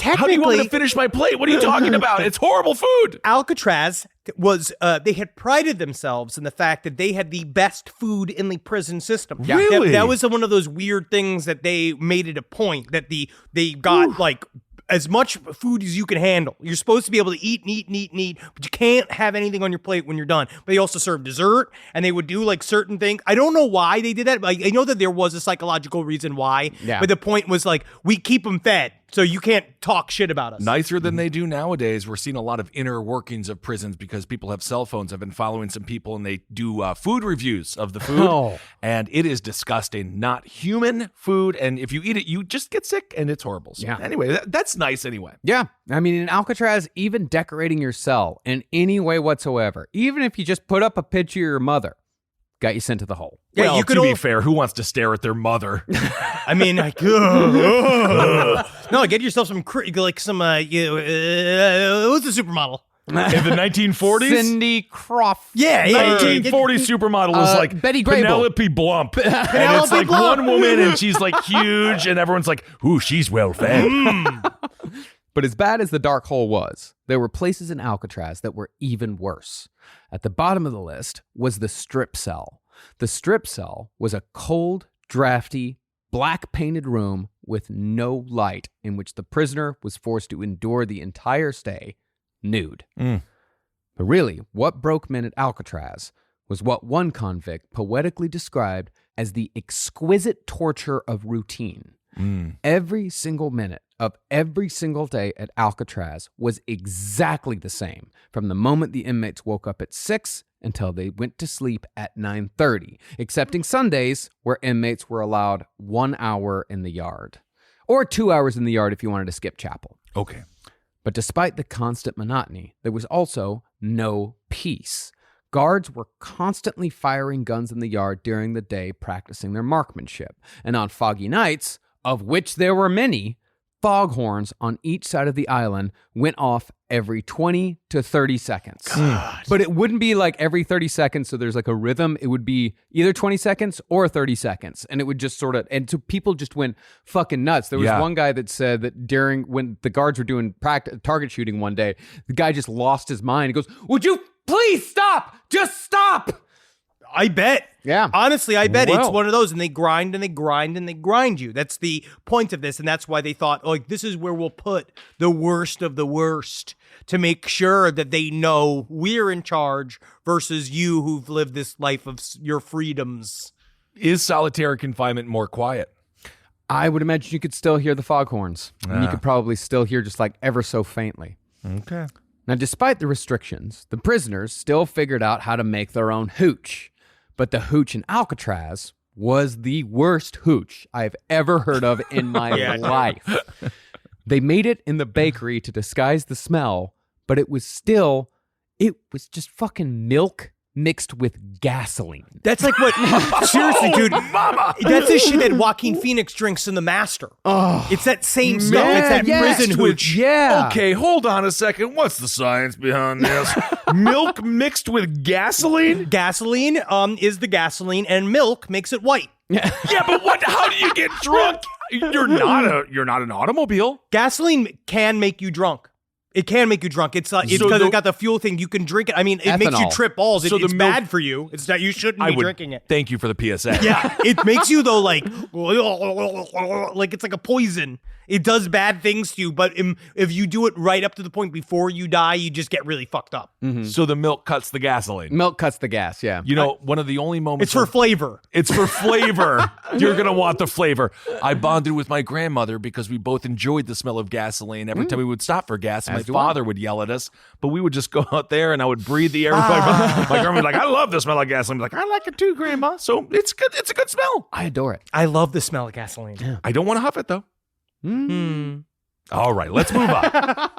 Speaker 4: How do you want me to finish my plate? What are you talking about? It's horrible food.
Speaker 1: Alcatraz was, they had prided themselves in the fact that they had the best food in the prison system.
Speaker 4: Yeah. Really?
Speaker 1: That was one of those weird things that they made it a point that they got like as much food as you can handle. You're supposed to be able to eat and eat and eat and eat, but you can't have anything on your plate when you're done. But they also served dessert, and they would do like certain things. I don't know why they did that. But I know that there was a psychological reason why.
Speaker 5: Yeah.
Speaker 1: But the point was like, we keep them fed, so you can't talk shit about us.
Speaker 4: Nicer than they do nowadays. We're seeing a lot of inner workings of prisons because people have cell phones. I've been following some people, and they do food reviews of the food, and it is disgusting. Not human food, and if you eat it, you just get sick, and it's horrible. So anyway, that's nice anyway.
Speaker 5: Yeah. I mean, in Alcatraz, even decorating your cell in any way whatsoever, even if you just put up a picture of your mother, got you sent to the hole.
Speaker 1: Yeah,
Speaker 4: well,
Speaker 1: you could
Speaker 4: to be fair, who wants to stare at their mother?
Speaker 1: I mean, like, no, get yourself some who's the supermodel?
Speaker 4: In the 1940s?
Speaker 5: Cindy Crawford.
Speaker 1: Yeah.
Speaker 4: 1940 supermodel was like
Speaker 5: Betty Grable.
Speaker 4: Penelope Blump. And it's like one woman and she's like huge and everyone's like, ooh, she's well fed.
Speaker 5: But as bad as the dark hole was, there were places in Alcatraz that were even worse. At the bottom of the list was the strip cell. The strip cell was a cold, drafty, black-painted room with no light in which the prisoner was forced to endure the entire stay nude. But really, what broke men at Alcatraz was what one convict poetically described as the exquisite torture of routine. Every single minute of every single day at Alcatraz was exactly the same from the moment the inmates woke up at 6 until they went to sleep at 9:30, excepting Sundays where inmates were allowed 1 hour in the yard, or 2 hours in the yard if you wanted to skip chapel.
Speaker 4: Okay.
Speaker 5: But despite the constant monotony, there was also no peace. Guards were constantly firing guns in the yard during the day, practicing their marksmanship. And on foggy nights, of which there were many, foghorns on each side of the island went off every 20 to 30 seconds. God. But it wouldn't be like every 30 seconds, so there's like a rhythm. It would be either 20 seconds or 30 seconds. And it would just sort of, and so people just went fucking nuts. There was one guy that said that during, when the guards were doing target shooting one day, the guy just lost his mind. He goes, would you please stop? Just stop.
Speaker 1: I bet.
Speaker 5: Yeah.
Speaker 1: Honestly, I bet
Speaker 5: Well.
Speaker 1: it's one of those, and they grind and they grind and they grind you. That's the point of this, and that's why they thought, like, this is where we'll put the worst of the worst to make sure that they know we're in charge versus you who've lived this life of your freedoms.
Speaker 4: Is solitary confinement more quiet?
Speaker 5: I would imagine you could still hear the foghorns. And you could probably still hear just like ever so faintly.
Speaker 4: Okay.
Speaker 5: Now, despite the restrictions, the prisoners still figured out how to make their own hooch. But the hooch in Alcatraz was the worst hooch I've ever heard of in my life. They made it in the bakery to disguise the smell, but it was just fucking milk mixed with gasoline.
Speaker 1: That's like what, seriously, dude, Mama. That's the shit that Joaquin Phoenix drinks in The Master. Oh, it's that same stuff. It's that prison hooch.
Speaker 5: Yeah.
Speaker 4: Okay, hold on a second. What's the science behind this? Milk mixed with gasoline?
Speaker 1: Gasoline is the gasoline, and milk makes it white.
Speaker 4: Yeah, but what? How do you get drunk? You're not an automobile.
Speaker 1: Gasoline can make you drunk. It can make you drunk. It's because it got the fuel thing. You can drink it. I mean, it makes you trip balls. It's bad for you. It's not. You shouldn't be drinking it.
Speaker 4: Thank you for the PSA.
Speaker 1: Yeah, it makes you though like it's like a poison. It does bad things to you, but if you do it right up to the point before you die, you just get really fucked up.
Speaker 4: So the milk cuts the gasoline.
Speaker 5: Milk cuts the gas, yeah.
Speaker 4: You know, one of the only moments...
Speaker 1: It's for flavor.
Speaker 4: It's for flavor. You're going to want the flavor. I bonded with my grandmother because we both enjoyed the smell of gasoline every time we would stop for gas. And my father would yell at us, but we would just go out there and I would breathe the air. My grandma would be like, I love the smell of gasoline. I'm like, I like it too, Grandma. So it's good. It's a good smell.
Speaker 5: I adore it.
Speaker 1: I love the smell of gasoline. Yeah.
Speaker 4: I don't want to huff it, though. All right, let's move on.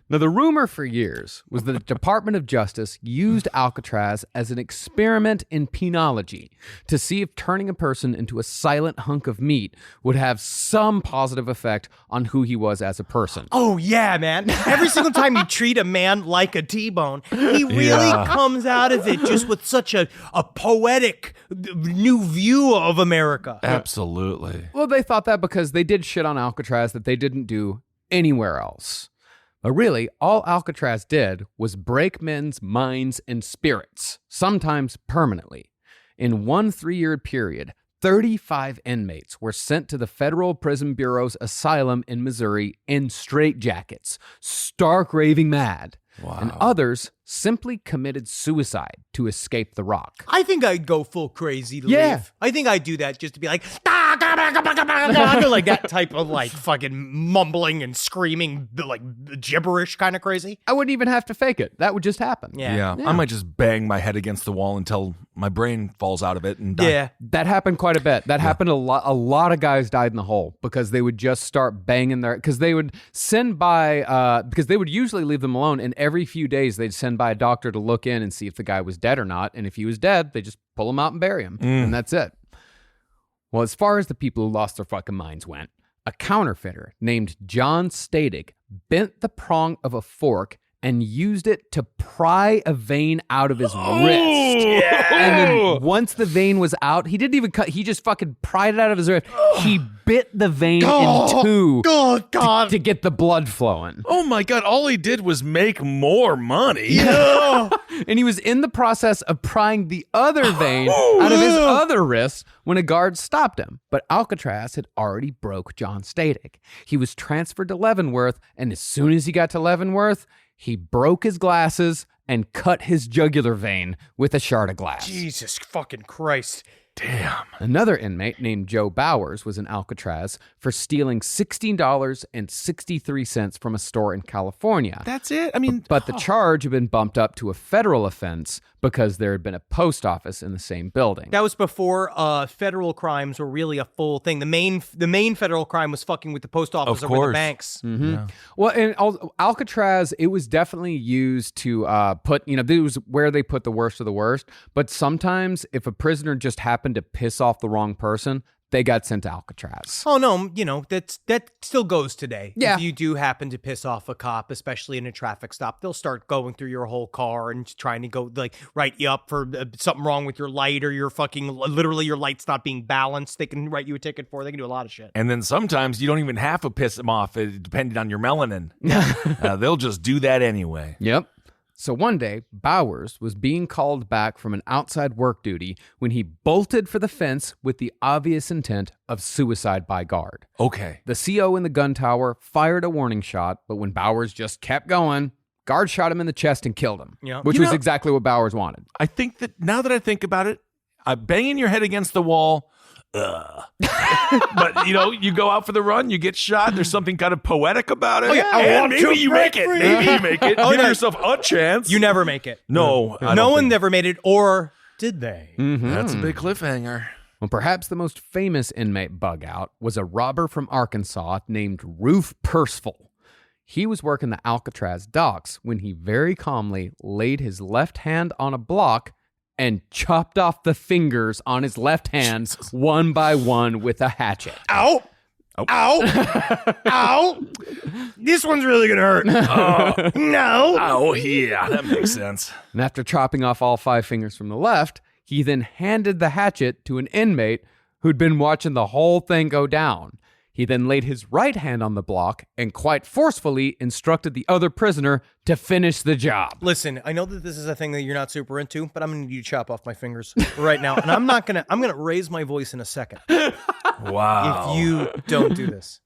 Speaker 5: Now, the rumor for years was that the Department of Justice used Alcatraz as an experiment in penology to see if turning a person into a silent hunk of meat would have some positive effect on who he was as a person.
Speaker 1: Oh, yeah, man. Every single time you treat a man like a T-bone, he really comes out of it just with such a poetic new view of America.
Speaker 4: Absolutely.
Speaker 5: Well, they thought that because they did shit on Alcatraz that they didn't do anywhere else. But really, all Alcatraz did was break men's minds and spirits, sometimes permanently. In one 3-year period, 35 inmates were sent to the Federal Prison Bureau's asylum in Missouri in straitjackets, stark raving mad.
Speaker 4: Wow.
Speaker 5: And others simply committed suicide to escape the rock.
Speaker 1: I think I'd go full crazy to leave. I think I'd do that just to be like, like that type of like fucking mumbling and screaming, like gibberish kind of crazy.
Speaker 5: I wouldn't even have to fake it. That would just happen.
Speaker 4: Yeah. I might just bang my head against the wall until my brain falls out of it and die.
Speaker 1: Yeah.
Speaker 5: That happened quite a bit. That happened a lot. A lot of guys died in the hole because they would just start banging because they would send by, because they would usually leave them alone, and every few days they'd send by a doctor to look in and see if the guy was dead or not. And if he was dead, they just pull him out and bury him. And that's it. Well, as far as the people who lost their fucking minds went, a counterfeiter named John Stadig bent the prong of a fork and used it to pry a vein out of his wrist.
Speaker 1: Yeah.
Speaker 5: And then once the vein was out, he didn't even cut, he just fucking pried it out of his wrist. He bit the vein in two to get the blood flowing.
Speaker 4: Oh my God, all he did was make more money.
Speaker 5: And he was in the process of prying the other vein out of his other wrist when a guard stopped him. But Alcatraz had already broke John Stadig. He was transferred to Leavenworth, and as soon as he got to Leavenworth, he broke his glasses and cut his jugular vein with a shard of glass.
Speaker 1: Jesus fucking Christ.
Speaker 4: Damn.
Speaker 5: Another inmate named Joe Bowers was in Alcatraz for stealing $16.63 from a store in California.
Speaker 4: That's it? I mean...
Speaker 5: But the charge had been bumped up to a federal offense because there had been a post office in the same building.
Speaker 1: That was before federal crimes were really a full thing. The main federal crime was fucking with the post office or with the banks.
Speaker 5: Mm-hmm. Yeah. Well, and Alcatraz, it was definitely used to put, this was where they put the worst of the worst. But sometimes if a prisoner just happened to piss off the wrong person, they got sent to Alcatraz.
Speaker 1: Oh, no, that still goes today.
Speaker 5: Yeah.
Speaker 1: If you do happen to piss off a cop, especially in a traffic stop, they'll start going through your whole car and trying to go, like, write you up for something wrong with your light or your fucking, literally your light's not being balanced. They can write you a ticket for it. They can do a lot of shit.
Speaker 4: And then sometimes you don't even have to piss them off, depending on your melanin. They'll just do that anyway.
Speaker 5: Yep. So one day, Bowers was being called back from an outside work duty when he bolted for the fence with the obvious intent of suicide by guard.
Speaker 4: Okay.
Speaker 5: The CO in the gun tower fired a warning shot, but when Bowers just kept going, guard shot him in the chest and killed him, which was exactly what Bowers wanted.
Speaker 4: I think that now that I think about it, banging your head against the wall, but you go out for the run, you get shot. There's something kind of poetic about it. And maybe you make it. Maybe you make it. Give yourself a chance.
Speaker 1: You never make it.
Speaker 4: No,
Speaker 1: no one never made it, or did they?
Speaker 5: Mm-hmm.
Speaker 4: That's a big cliffhanger.
Speaker 5: Well, perhaps the most famous inmate bug out was a robber from Arkansas named Roof Percival. He was working the Alcatraz docks when he very calmly laid his left hand on a block and chopped off the fingers on his left hand one by one with a hatchet.
Speaker 1: Ow! Ow! Ow! This one's really gonna hurt. No!
Speaker 4: Oh, yeah, that makes sense.
Speaker 5: And after chopping off all 5 fingers from the left, he then handed the hatchet to an inmate who'd been watching the whole thing go down. He then laid his right hand on the block and quite forcefully instructed the other prisoner to finish the job.
Speaker 1: Listen, I know that this is a thing that you're not super into, but I'm going to need you to chop off my fingers right now. And I'm going to raise my voice in a second.
Speaker 4: Wow.
Speaker 1: If you don't do this.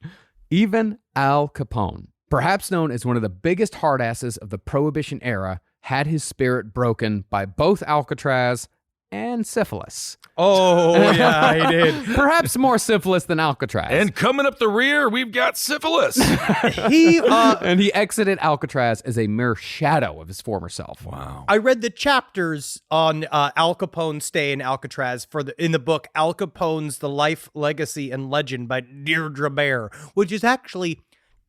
Speaker 5: Even Al Capone, perhaps known as one of the biggest hardasses of the Prohibition era, had his spirit broken by both Alcatraz and syphilis.
Speaker 1: Oh, yeah, he did.
Speaker 5: Perhaps more syphilis than Alcatraz.
Speaker 4: And coming up the rear, we've got syphilis.
Speaker 5: And he exited Alcatraz as a mere shadow of his former self.
Speaker 4: Wow.
Speaker 1: I read the chapters on Al Capone's stay in Alcatraz in the book Al Capone's The Life, Legacy, and Legend by Deirdre Baer, which is actually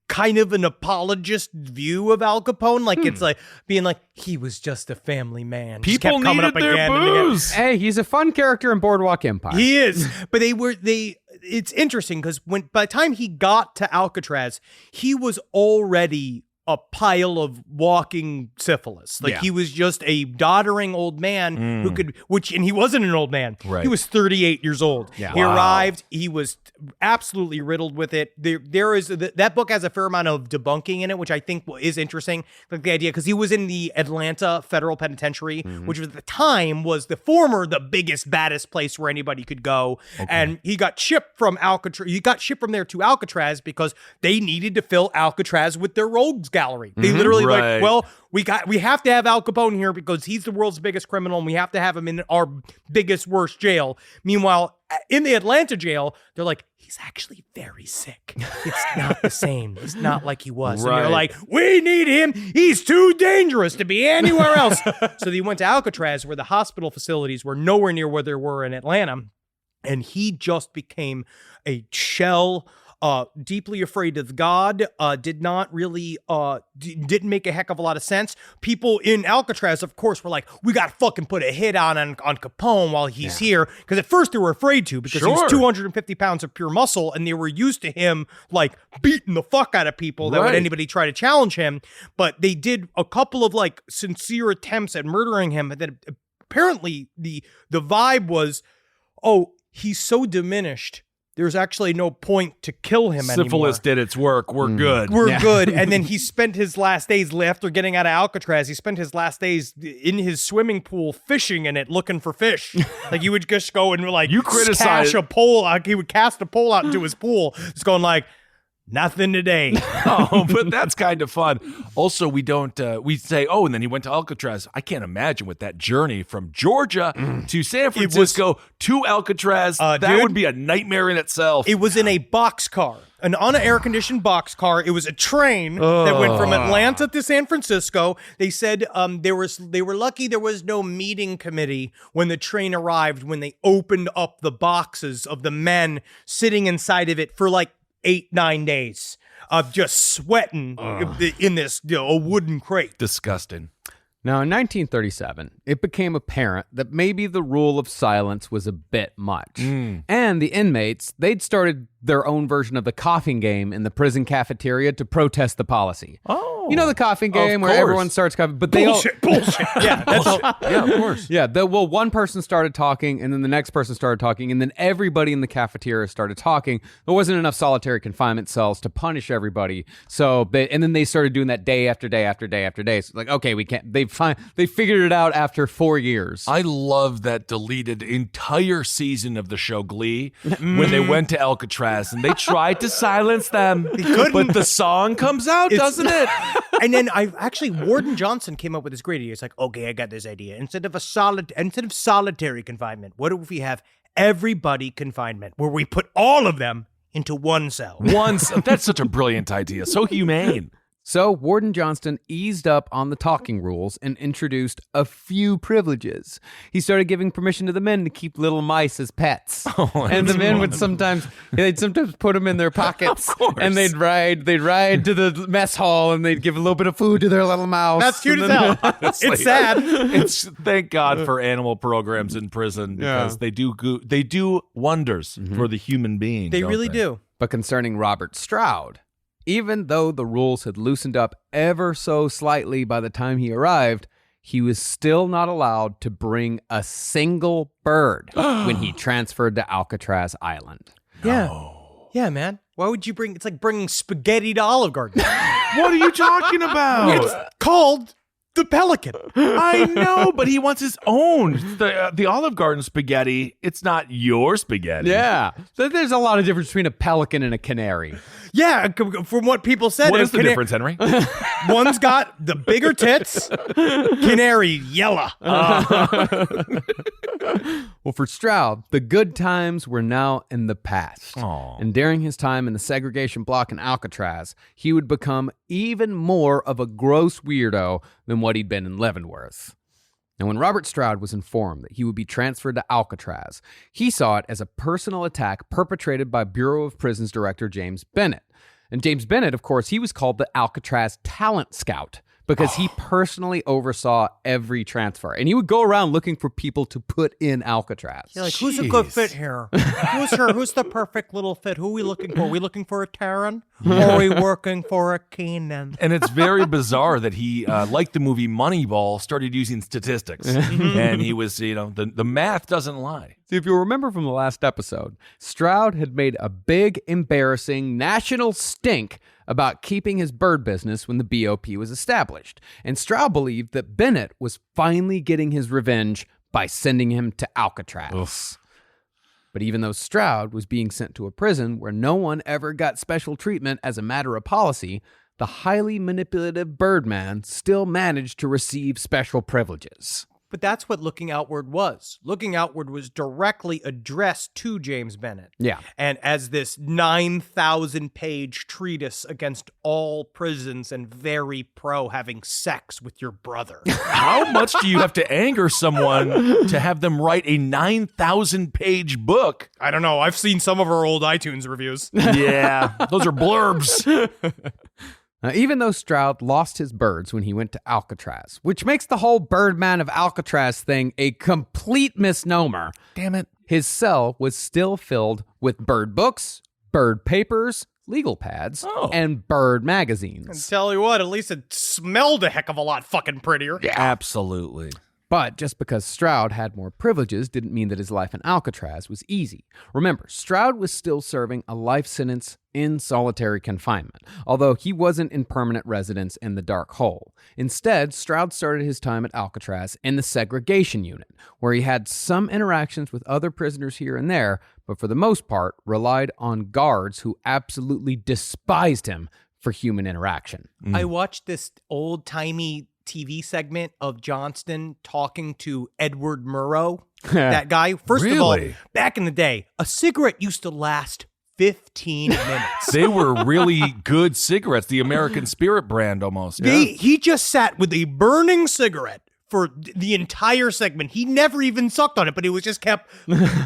Speaker 1: kind of an apologist view of Al Capone. Like, it's like being like, he was just a family man. Just
Speaker 4: People
Speaker 1: kept coming
Speaker 4: needed
Speaker 1: up
Speaker 4: their
Speaker 1: again and again.
Speaker 4: booze.
Speaker 5: Hey, he's a fun character in Boardwalk Empire.
Speaker 1: He is. But it's interesting because by the time he got to Alcatraz, he was already a pile of walking syphilis. Like, he was just a doddering old man and he wasn't an old man.
Speaker 4: Right.
Speaker 1: He was 38 years old.
Speaker 5: Yeah.
Speaker 1: He
Speaker 4: Wow.
Speaker 1: arrived. He was absolutely riddled with it. There is that book has a fair amount of debunking in it, which I think is interesting. Like the idea, because he was in the Atlanta Federal Penitentiary, which at the time was the biggest, baddest place where anybody could go. And he got shipped from Alcatraz. He got shipped from there to Alcatraz because they needed to fill Alcatraz with their rogues gallery. They literally
Speaker 4: Right.
Speaker 1: like, well, we have to have Al Capone here because he's the world's biggest criminal and we have to have him in our biggest, worst jail. Meanwhile, in the Atlanta jail, they're like, he's actually very sick. It's not the same. It's not like he was. And they're
Speaker 4: Right.
Speaker 1: like, we need him. He's too dangerous to be anywhere else. So they went to Alcatraz, where the hospital facilities were nowhere near where they were in Atlanta. And he just became a shell, deeply afraid of God, did not really, didn't make a heck of a lot of sense. People in Alcatraz, of course, were like, we got to fucking put a hit on Capone while he's here. Because at first they were afraid to, because he was 250 pounds of pure muscle, and they were used to him, like, beating the fuck out of people that would anybody try to challenge him. But they did a couple of, like, sincere attempts at murdering him. And then apparently the vibe was, oh, he's so diminished, there's actually no point to kill him anymore.
Speaker 4: Syphilis did its work. We're good.
Speaker 1: We're good. And then he spent his last days, after getting out of Alcatraz, he spent his last days in his swimming pool fishing in it, looking for fish. Like, he would just go and, like,
Speaker 4: You criticize-
Speaker 1: cash a pole. Like, he would cast a pole out into his pool, just going like, nothing today.
Speaker 4: Oh, but that's kind of fun. Also, we say, oh, and then he went to Alcatraz. I can't imagine with that journey from Georgia to San Francisco to Alcatraz. That
Speaker 1: dude,
Speaker 4: would be a nightmare in itself.
Speaker 1: It was in a boxcar, an unair-conditioned boxcar. It was a train that went from Atlanta to San Francisco. They said they were lucky there was no meeting committee when the train arrived, when they opened up the boxes of the men sitting inside of it for like 8-9 days of just sweating in this a wooden crate.
Speaker 4: Disgusting.
Speaker 5: Now, in 1937, it became apparent that maybe the rule of silence was a bit much. And the inmates, they'd started their own version of the coughing game in the prison cafeteria to protest the policy.
Speaker 4: Oh.
Speaker 5: You know the coughing game where
Speaker 4: course.
Speaker 5: everyone starts coughing, but they all...
Speaker 1: Bullshit. Yeah, that's
Speaker 4: Yeah, of course.
Speaker 5: Yeah, one person started talking, and then the next person started talking, and then everybody in the cafeteria started talking. There wasn't enough solitary confinement cells to punish everybody, and then they started doing that day after day after day after day. So like, okay, we can't. They figured it out after 4 years.
Speaker 4: I love that deleted entire season of the show Glee when they went to Alcatraz and they tried to silence them. But the song comes out, doesn't it?
Speaker 1: And then Warden Johnson came up with this great idea. It's like, okay, I got this idea. Instead of solitary confinement, what if we have everybody confinement, where we put all of them into one cell?
Speaker 4: That's such a brilliant idea. So humane.
Speaker 5: So Warden Johnston eased up on the talking rules and introduced a few privileges. He started giving permission to the men to keep little mice as pets. And the men would sometimes put them in their pockets.
Speaker 4: Of course.
Speaker 5: And they'd ride to the mess hall and they'd give a little bit of food to their little mouse.
Speaker 1: That's cute as hell. It's sad.
Speaker 4: Thank God for animal programs in prison, because they do wonders for the human being.
Speaker 1: They
Speaker 4: don't
Speaker 1: really do.
Speaker 5: But concerning Robert Stroud, even though the rules had loosened up ever so slightly by the time he arrived, he was still not allowed to bring a single bird when he transferred to Alcatraz Island.
Speaker 1: Yeah, man. Why would you it's like bringing spaghetti to Olive Garden.
Speaker 4: What are you talking about?
Speaker 1: It's called the pelican.
Speaker 4: I know, but he wants his own. The Olive Garden spaghetti, it's not your spaghetti.
Speaker 5: Yeah. So there's a lot of difference between a pelican and a canary.
Speaker 1: Yeah, from what people said.
Speaker 4: What is the difference, Henry?
Speaker 1: One's got the bigger tits, canary yellow.
Speaker 5: Well, for Stroud, the good times were now in the past.
Speaker 4: Aw.
Speaker 5: And during his time in the segregation block in Alcatraz, he would become even more of a gross weirdo than what he'd been in Leavenworth. Now, when Robert Stroud was informed that he would be transferred to Alcatraz, he saw it as a personal attack perpetrated by Bureau of Prisons Director James Bennett. And James Bennett, of course, he was called the Alcatraz Talent Scout because he personally oversaw every transfer. And he would go around looking for people to put in Alcatraz.
Speaker 1: You're like, who's a good fit here? Who's the perfect little fit? Who are we looking for? Are we looking for a Taran? Or are we working for a Keenan?
Speaker 4: And it's very bizarre that he, like the movie Moneyball, started using statistics. And he was, the math doesn't lie.
Speaker 5: See, if you remember from the last episode, Stroud had made a big, embarrassing national stink about keeping his bird business when the BOP was established. And Stroud believed that Bennett was finally getting his revenge by sending him to Alcatraz.
Speaker 4: Oof.
Speaker 5: But even though Stroud was being sent to a prison where no one ever got special treatment as a matter of policy, the highly manipulative Birdman still managed to receive special privileges.
Speaker 1: But that's what Looking Outward was. Looking Outward was directly addressed to James Bennett.
Speaker 5: Yeah.
Speaker 1: And as this 9,000-page treatise against all prisons and very pro having sex with your brother.
Speaker 4: How much do you have to anger someone to have them write a 9,000-page book?
Speaker 1: I don't know. I've seen some of our old iTunes reviews.
Speaker 4: Yeah, those are blurbs.
Speaker 5: Now, even though Stroud lost his birds when he went to Alcatraz, which makes the whole Birdman of Alcatraz thing a complete misnomer,
Speaker 4: Damn it.
Speaker 5: his cell was still filled with bird books, bird papers, legal pads, and bird magazines.
Speaker 1: Tell you what, at least it smelled a heck of a lot fucking prettier.
Speaker 4: Yeah, absolutely.
Speaker 5: But just because Stroud had more privileges didn't mean that his life in Alcatraz was easy. Remember, Stroud was still serving a life sentence in solitary confinement, although he wasn't in permanent residence in the dark hole. Instead, Stroud started his time at Alcatraz in the segregation unit, where he had some interactions with other prisoners here and there, but for the most part relied on guards who absolutely despised him for human interaction.
Speaker 1: I watched this old-timey TV segment of Johnston talking to Edward Murrow, that guy. First of all,
Speaker 4: Really?
Speaker 1: back in the day, a cigarette used to last 15 minutes.
Speaker 4: They were really good cigarettes, the American Spirit brand almost.
Speaker 1: He just sat with a burning cigarette for the entire segment. He never even sucked on it, but it was just kept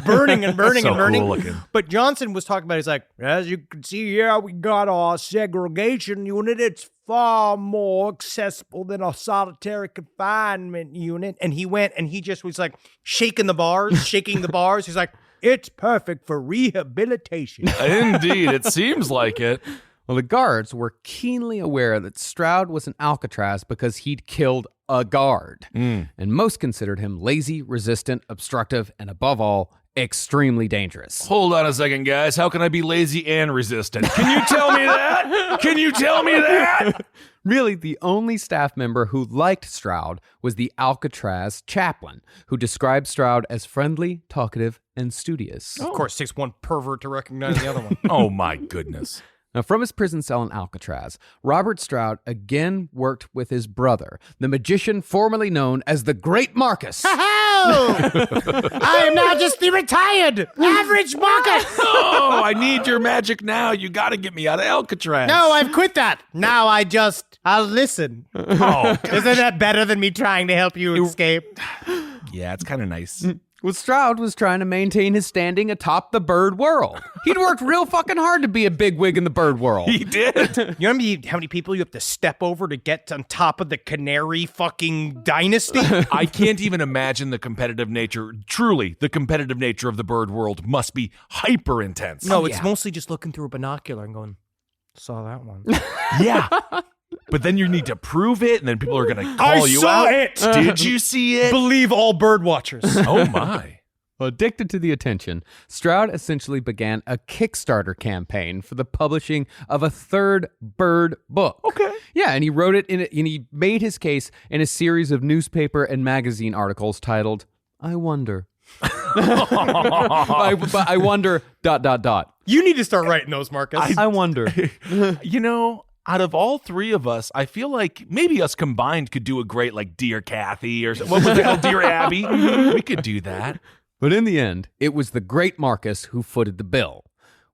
Speaker 1: burning and burning
Speaker 4: So
Speaker 1: and burning.
Speaker 4: cool looking.
Speaker 1: But Johnson was talking about, he's like, as you can see here, we got our segregation unit. It's far more accessible than a solitary confinement unit. And he went and he just was like shaking the bars. He's like, it's perfect for rehabilitation.
Speaker 4: Indeed, it seems like it.
Speaker 5: Well, the guards were keenly aware that Stroud was in Alcatraz because he'd killed a guard, and most considered him lazy, resistant, obstructive, and above all, extremely dangerous.
Speaker 4: Hold on a second, guys. How can I be lazy and resistant? Can you tell me that? Can you tell me that?
Speaker 5: Really, the only staff member who liked Stroud was the Alcatraz chaplain, who described Stroud as friendly, talkative, and studious.
Speaker 1: Of course, it takes one pervert to recognize the other one.
Speaker 4: Oh, my goodness.
Speaker 5: Now, from his prison cell in Alcatraz, Robert Stroud again worked with his brother, the magician formerly known as the Great Marcus.
Speaker 7: I am now just the retired average Marcus.
Speaker 4: Oh, I need your magic now. You got to get me out of Alcatraz.
Speaker 7: No, I've quit that. Now I'll listen.
Speaker 4: Oh,
Speaker 7: Isn't that better than me trying to help you escape?
Speaker 4: yeah, it's kind of nice.
Speaker 5: Well, Stroud was trying to maintain his standing atop the bird world. He'd worked real fucking hard to be a bigwig in the bird world.
Speaker 4: He did.
Speaker 1: You know how many people you have to step over to get on top of the canary fucking dynasty?
Speaker 4: I can't even imagine the competitive nature. Truly, the competitive nature of the bird world must be hyper intense.
Speaker 1: No, it's mostly just looking through a binocular and going, saw that one.
Speaker 4: Yeah. But then you need to prove it, and then people are going to call
Speaker 1: I
Speaker 4: you
Speaker 1: saw
Speaker 4: out.
Speaker 1: it.
Speaker 4: Did you see it?
Speaker 1: Believe all bird watchers.
Speaker 4: Oh, my.
Speaker 5: Well, addicted to the attention, Stroud essentially began a Kickstarter campaign for the publishing of a third bird book.
Speaker 4: Okay.
Speaker 5: Yeah, and he wrote it and he made his case in a series of newspaper and magazine articles titled, I Wonder. I wonder, ...
Speaker 1: You need to start writing those, Marcus.
Speaker 5: I wonder.
Speaker 4: You know, out of all three of us, I feel like maybe us combined could do a great, like, Dear Kathy or what was it called? Dear Abby. We could do that.
Speaker 5: But in the end, it was the great Marcus who footed the bill.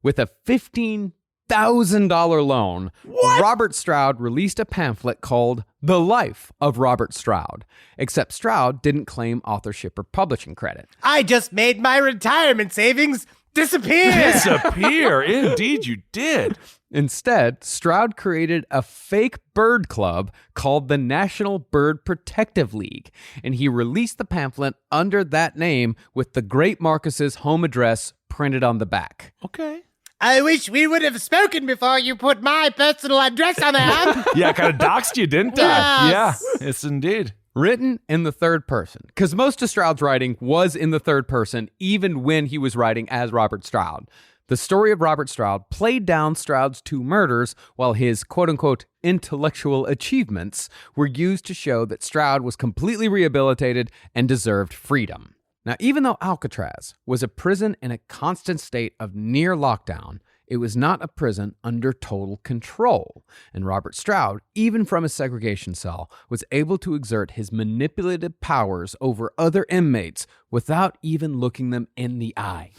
Speaker 5: With a $15,000 loan, Robert Stroud released a pamphlet called The Life of Robert Stroud, except Stroud didn't claim authorship or publishing credit.
Speaker 1: I just made my retirement savings disappear.
Speaker 4: Disappear. Indeed, you did.
Speaker 5: Instead, Stroud created a fake bird club called the National Bird Protective League, and he released the pamphlet under that name with the great Marcus's home address printed on the back.
Speaker 4: Okay.
Speaker 1: I wish we would have spoken before you put my personal address on there.
Speaker 4: Yeah, I kind of doxed you, didn't I?
Speaker 1: Yes.
Speaker 4: Yeah, yes, indeed.
Speaker 5: Written in the third person, because most of Stroud's writing was in the third person, even when he was writing as Robert Stroud. The story of Robert Stroud played down Stroud's 2 murders, while his quote-unquote intellectual achievements were used to show that Stroud was completely rehabilitated and deserved freedom. Now, even though Alcatraz was a prison in a constant state of near lockdown, it was not a prison under total control. And Robert Stroud, even from his segregation cell, was able to exert his manipulative powers over other inmates without even looking them in the eye.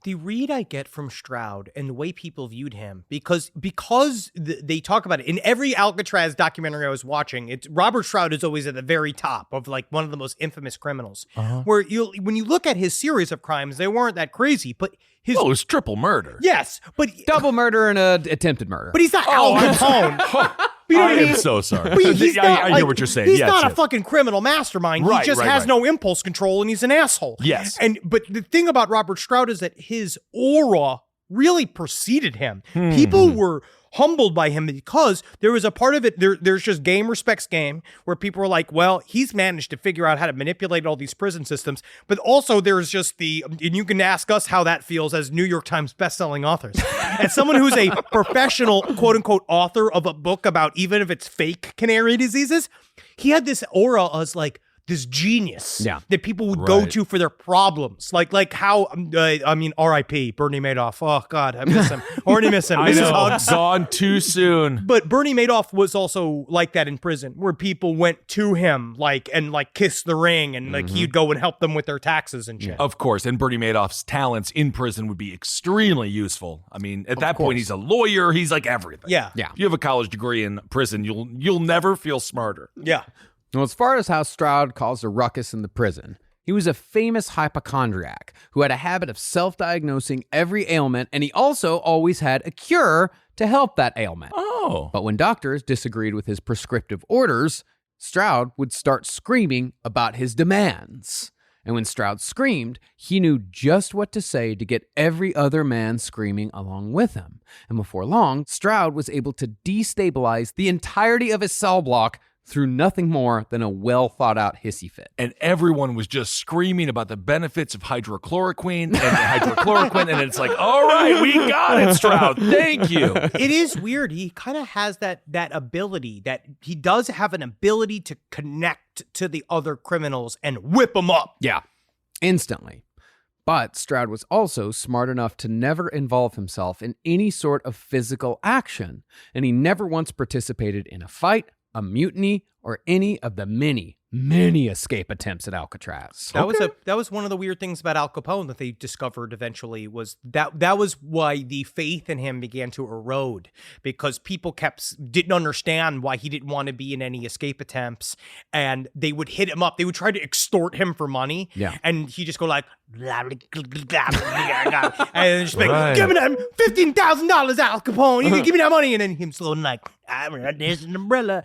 Speaker 1: The read I get from Stroud and the way people viewed him, because they talk about it in every Alcatraz documentary I was watching, it's Robert Stroud is always at the very top of like one of the most infamous criminals. Where when you look at his series of crimes, they weren't that crazy, but his
Speaker 4: Well, it was triple murder.
Speaker 1: yes, but
Speaker 5: Double murder and attempted murder.
Speaker 1: but he's not Al Capone. You know what I mean?
Speaker 4: am so sorry.
Speaker 1: But he's not,
Speaker 4: I hear
Speaker 1: like,
Speaker 4: what you're saying.
Speaker 1: He's
Speaker 4: Yes,
Speaker 1: not a
Speaker 4: yes.
Speaker 1: fucking criminal mastermind.
Speaker 4: Right,
Speaker 1: he just
Speaker 4: right,
Speaker 1: has
Speaker 4: right.
Speaker 1: no impulse control, and he's an asshole.
Speaker 4: Yes.
Speaker 1: But the thing about Robert Stroud is that his aura really preceded him. People were humbled by him because there was a part of it, there's just game respects game, where people were like, well, he's managed to figure out how to manipulate all these prison systems. But also there's just and you can ask us how that feels as New York Times bestselling authors. As someone who's a professional, quote unquote, author of a book about even if it's fake canary diseases, he had this aura as like, this genius that people would go to for their problems. Like how, R.I.P. Bernie Madoff. Oh, God, I miss him. Already miss him.
Speaker 4: I
Speaker 1: Mrs.
Speaker 4: know.
Speaker 1: Hugs.
Speaker 4: Gone too soon.
Speaker 1: But Bernie Madoff was also like that in prison, where people went to him and kissed the ring, and like he'd go and help them with their taxes and shit.
Speaker 4: Of course, and Bernie Madoff's talents in prison would be extremely useful. I mean, at that point, he's a lawyer. He's like everything.
Speaker 1: Yeah.
Speaker 5: Yeah.
Speaker 4: If you have a college degree in prison, you'll never feel smarter.
Speaker 1: Yeah.
Speaker 5: Well, as far as how Stroud caused a ruckus in the prison, he was a famous hypochondriac who had a habit of self-diagnosing every ailment, and he also always had a cure to help that ailment.
Speaker 4: Oh.
Speaker 5: But when doctors disagreed with his prescriptive orders, Stroud would start screaming about his demands. And when Stroud screamed, he knew just what to say to get every other man screaming along with him. And before long, Stroud was able to destabilize the entirety of his cell block through nothing more than a well-thought-out hissy fit.
Speaker 4: And everyone was just screaming about the benefits of hydrochloroquine and it's like, all right, we got it, Stroud. Thank you.
Speaker 1: It is weird. He kind of has that ability, that he does have an ability to connect to the other criminals and whip them up.
Speaker 5: Yeah, instantly. But Stroud was also smart enough to never involve himself in any sort of physical action, and he never once participated in a fight, a mutiny, or any of the many escape attempts at Alcatraz.
Speaker 1: That was one of the weird things about Al Capone that they discovered eventually, was that was why the faith in him began to erode, because people didn't understand why he didn't want to be in any escape attempts, and they would hit him up. They would try to extort him for money, and he just go like, blah, blah, blah, blah, blah, blah, and just like, give me that $15,000, Al Capone. You can give me that money, and then him slowly like, there's an umbrella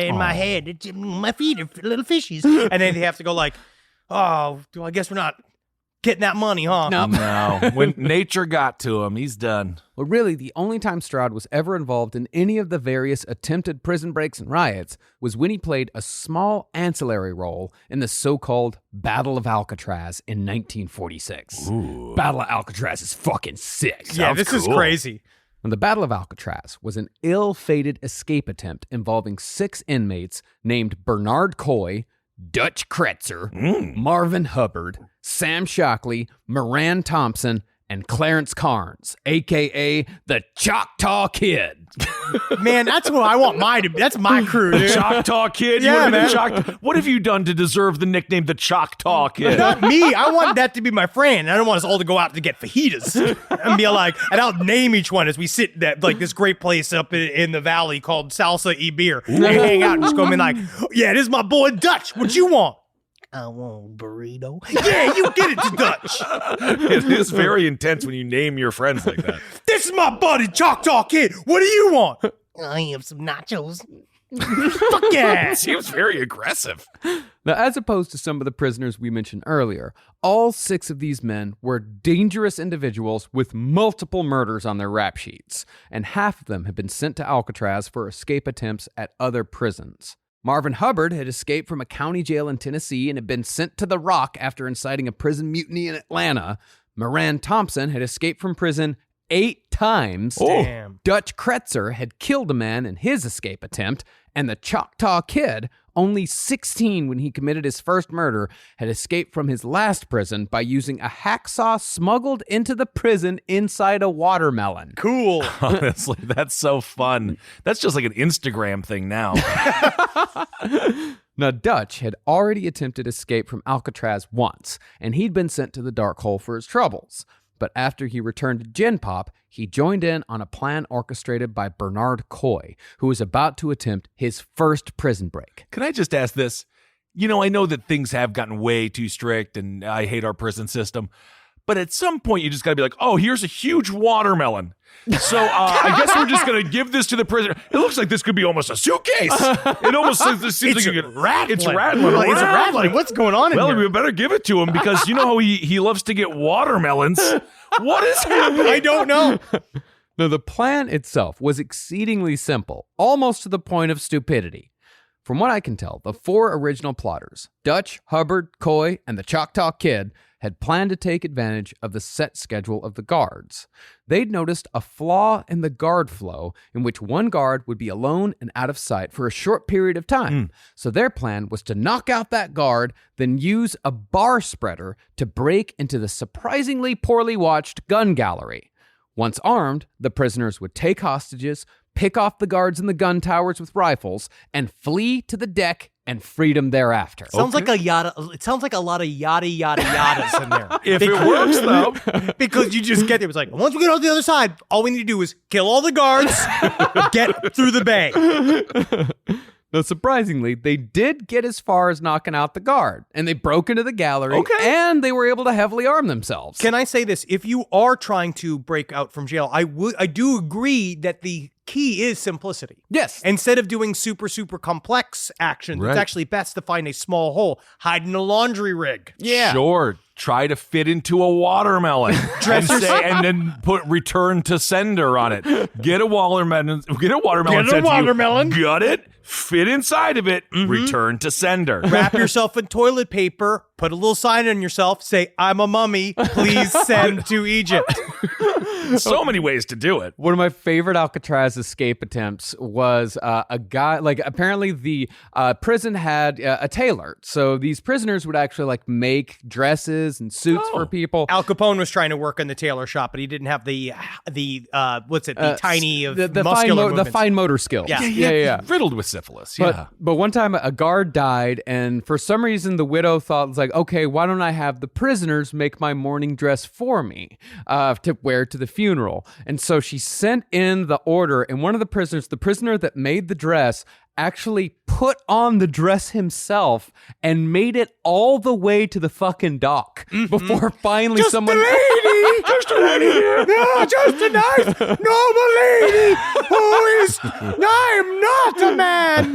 Speaker 1: in my head. My feet are little fishies. And then they have to go like, oh, I guess we're not getting that money, huh?
Speaker 4: No. When nature got to him, he's done.
Speaker 5: Well, really, the only time Stroud was ever involved in any of the various attempted prison breaks and riots was when he played a small ancillary role in the so-called Battle of Alcatraz in 1946.
Speaker 4: Ooh.
Speaker 5: Battle of Alcatraz is fucking sick.
Speaker 1: Yeah, this is crazy.
Speaker 5: And the Battle of Alcatraz was an ill-fated escape attempt involving 6 inmates named Bernard Coy, Dutch Kretzer, Marvin Hubbard, Sam Shockley, Moran Thompson, and Clarence Carnes, a.k.a. the Choctaw Kid.
Speaker 1: Man, that's what I want that's my crew, dude.
Speaker 4: Choctaw Kid?
Speaker 1: Yeah,
Speaker 4: You wanna be
Speaker 1: man.
Speaker 4: the what have you done to deserve the nickname the Choctaw Kid?
Speaker 1: Not me. I want that to be my friend. I don't want us all to go out to get fajitas and be like, and I'll name each one as we sit at like this great place up in the valley called Salsa E Beer and hang out and just go and be like, yeah, this is my boy Dutch. What you want? I want a burrito. Yeah, you get it to Dutch.
Speaker 4: It is very intense when you name your friends like that.
Speaker 1: This is my buddy Choctaw Kid. What do you want? I have some nachos. Fuck yeah.
Speaker 4: Seems very aggressive.
Speaker 5: Now, as opposed to some of the prisoners we mentioned earlier, all 6 of these men were dangerous individuals with multiple murders on their rap sheets, and half of them had been sent to Alcatraz for escape attempts at other prisons. Marvin Hubbard had escaped from a county jail in Tennessee and had been sent to the Rock after inciting a prison mutiny in Atlanta. Moran Thompson had escaped from prison 8 times.
Speaker 1: Damn.
Speaker 5: Dutch Kretzer had killed a man in his escape attempt, and the Choctaw Kid, only 16 when he committed his first murder, had escaped from his last prison by using a hacksaw smuggled into the prison inside a watermelon.
Speaker 1: Cool.
Speaker 4: Honestly, that's so fun. That's just like an Instagram thing now.
Speaker 5: Now, Dutch had already attempted escape from Alcatraz once, and he'd been sent to the dark hole for his troubles. But after he returned to Gen Pop, he joined in on a plan orchestrated by Bernard Coy, who was about to attempt his first prison break.
Speaker 4: Can I just ask this? You know, I know that things have gotten way too strict and I hate our prison system, but at some point you just got to be like, oh, here's a huge watermelon. So I guess we're just going to give this to the prisoner. It looks like this could be almost a suitcase. It almost seems like you could
Speaker 1: rattling.
Speaker 4: It's rattling.
Speaker 1: Like, it's
Speaker 4: around.
Speaker 1: rattling. What's going on in
Speaker 4: Well,
Speaker 1: here?
Speaker 4: we better give it to him because you know how he loves to get watermelons. What is happening?
Speaker 1: I don't know.
Speaker 5: Now, the plan itself was exceedingly simple, almost to the point of stupidity. From what I can tell, the 4 original plotters, Dutch, Hubbard, Coy, and the Choctaw Kid, had planned to take advantage of the set schedule of the guards. They'd noticed a flaw in the guard flow in which one guard would be alone and out of sight for a short period of time. So their plan was to knock out that guard, then use a bar spreader to break into the surprisingly poorly watched gun gallery. Once armed, the prisoners would take hostages, pick off the guards in the gun towers with rifles, and flee to the deck and freedom thereafter.
Speaker 1: Sounds like a yada. It sounds like a lot of yada yadas in there.
Speaker 4: If it works, though.
Speaker 1: Because you just get there. It's like, once we get on the other side, all we need to do is kill all the guards, get through the bay.
Speaker 5: Now, surprisingly, they did get as far as knocking out the guard, and they broke into the gallery, and they were able to heavily arm themselves.
Speaker 1: Can I say this? If you are trying to break out from jail, I do agree that the key is simplicity.
Speaker 5: Yes.
Speaker 1: Instead of doing super complex actions,
Speaker 4: Right.
Speaker 1: it's actually best to find a small hole, hide in a laundry rig.
Speaker 5: Yeah.
Speaker 4: Sure. Try to fit into a watermelon and then put return to sender on it. Get a watermelon. Get a watermelon.
Speaker 1: Get a
Speaker 4: sent to you.
Speaker 1: watermelon.
Speaker 4: Gut it. Fit inside of it. Return to sender.
Speaker 1: Wrap yourself in toilet paper, put a little sign on yourself, say, I'm a mummy, please send to Egypt.
Speaker 4: So many ways to do it.
Speaker 5: One of my favorite Alcatraz escape attempts was a guy, like apparently the prison had a tailor. So these prisoners would actually like make dresses and suits for people.
Speaker 1: Al Capone was trying to work in the tailor shop, but he didn't have the tiny of
Speaker 5: the
Speaker 1: muscular
Speaker 5: the
Speaker 1: movements.
Speaker 5: fine motor skills.
Speaker 1: Yeah.
Speaker 5: Yeah.
Speaker 4: Riddled with syphilis. Yeah.
Speaker 5: But one time a guard died, and for some reason the widow thought, it was like, okay, why don't I have the prisoners make my mourning dress for me to wear to the funeral? And so she sent in the order, and one of the prisoners, the prisoner that made the dress, actually put on the dress himself and made it all the way to the fucking dock before finally
Speaker 1: Just
Speaker 5: someone...
Speaker 1: a lady! Just a lady here! No, just a nice, noble lady who is... I'm not a man!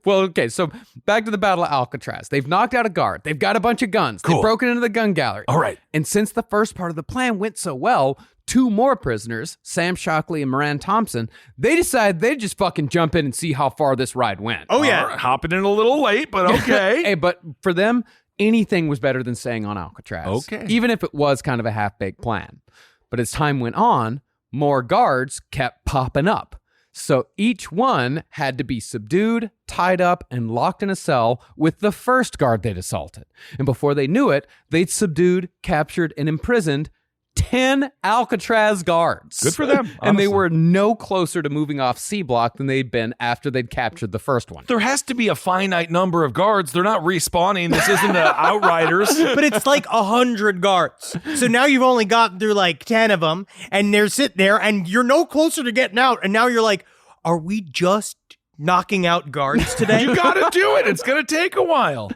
Speaker 5: Well, okay, so back to the Battle of Alcatraz. They've knocked out a guard. They've got a bunch of guns.
Speaker 4: Cool.
Speaker 5: They've broken into the gun gallery.
Speaker 4: All right.
Speaker 5: And since the first part of the plan went so well, 2 more prisoners, Sam Shockley and Moran Thompson, they decided they'd just fucking jump in and see how far this ride went.
Speaker 1: Oh, yeah.
Speaker 4: All right, hopping in a little late, but okay.
Speaker 5: Hey, but for them, anything was better than staying on Alcatraz.
Speaker 4: Okay.
Speaker 5: Even if it was kind of a half-baked plan. But as time went on, more guards kept popping up. So each one had to be subdued, tied up, and locked in a cell with the first guard they'd assaulted. And before they knew it, they'd subdued, captured, and imprisoned 10 Alcatraz guards.
Speaker 4: Good for them,
Speaker 5: And they
Speaker 4: honestly.
Speaker 5: were no closer to moving off C Block than they'd been after they'd captured the first one.
Speaker 4: There has to be a finite number of guards. They're not respawning. This isn't the Outriders.
Speaker 1: But it's like 100 guards. So now you've only gotten through like 10 of them, and they're sitting there, and you're no closer to getting out. And now you're like, are we just knocking out guards today?
Speaker 4: You got to do it. It's going to take a while.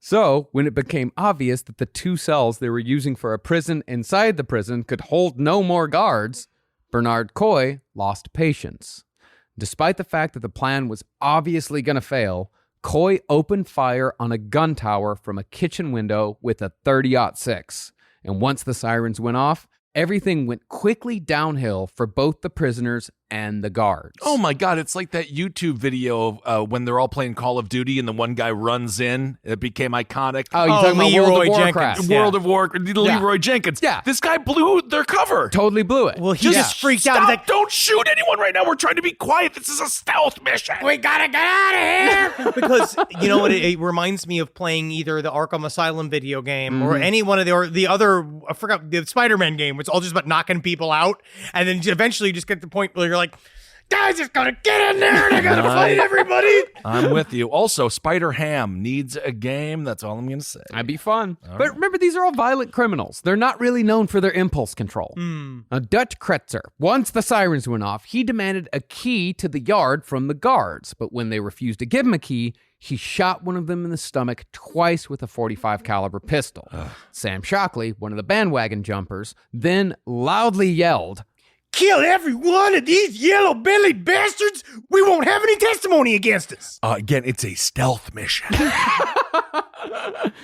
Speaker 5: So, when it became obvious that the 2 cells they were using for a prison inside the prison could hold no more guards, Bernard Coy lost patience. Despite the fact that the plan was obviously going to fail, Coy opened fire on a gun tower from a kitchen window with a .30-06. And once the sirens went off, everything went quickly downhill for both the prisoners and the guards.
Speaker 4: Oh my God, it's like that YouTube video of when they're all playing Call of Duty and the one guy runs in. It became iconic.
Speaker 5: Oh, you're talking about World
Speaker 1: Leroy
Speaker 5: of Warcraft.
Speaker 1: Jenkins.
Speaker 4: World of Warcraft, Leroy Jenkins.
Speaker 5: Yeah.
Speaker 4: This guy blew their cover.
Speaker 5: Totally blew it.
Speaker 1: Well, he just freaked out.
Speaker 4: Stop,
Speaker 1: He's like,
Speaker 4: don't shoot anyone right now. We're trying to be quiet. This is a stealth mission.
Speaker 1: we gotta get out of here. Because, you know what, it reminds me of playing either the Arkham Asylum video game or any one of the other, I forgot, the Spider-Man game, which is all just about knocking people out. And then eventually you just get to the point where you're like, guys, just gotta get in there and I gotta fight everybody.
Speaker 4: I'm with you. Also, Spider Ham needs a game. That's all I'm going to say.
Speaker 5: That'd be fun. But remember, these are all violent criminals. They're not really known for their impulse control. Now, Dutch Kretzer, once the sirens went off, he demanded a key to the yard from the guards. But when they refused to give him a key, he shot one of them in the stomach twice with a .45 caliber pistol. Sam Shockley, one of the bandwagon jumpers, then loudly yelled,
Speaker 1: Kill every one of these yellow-bellied bastards. We won't have any testimony against us.
Speaker 4: Again, it's a stealth mission.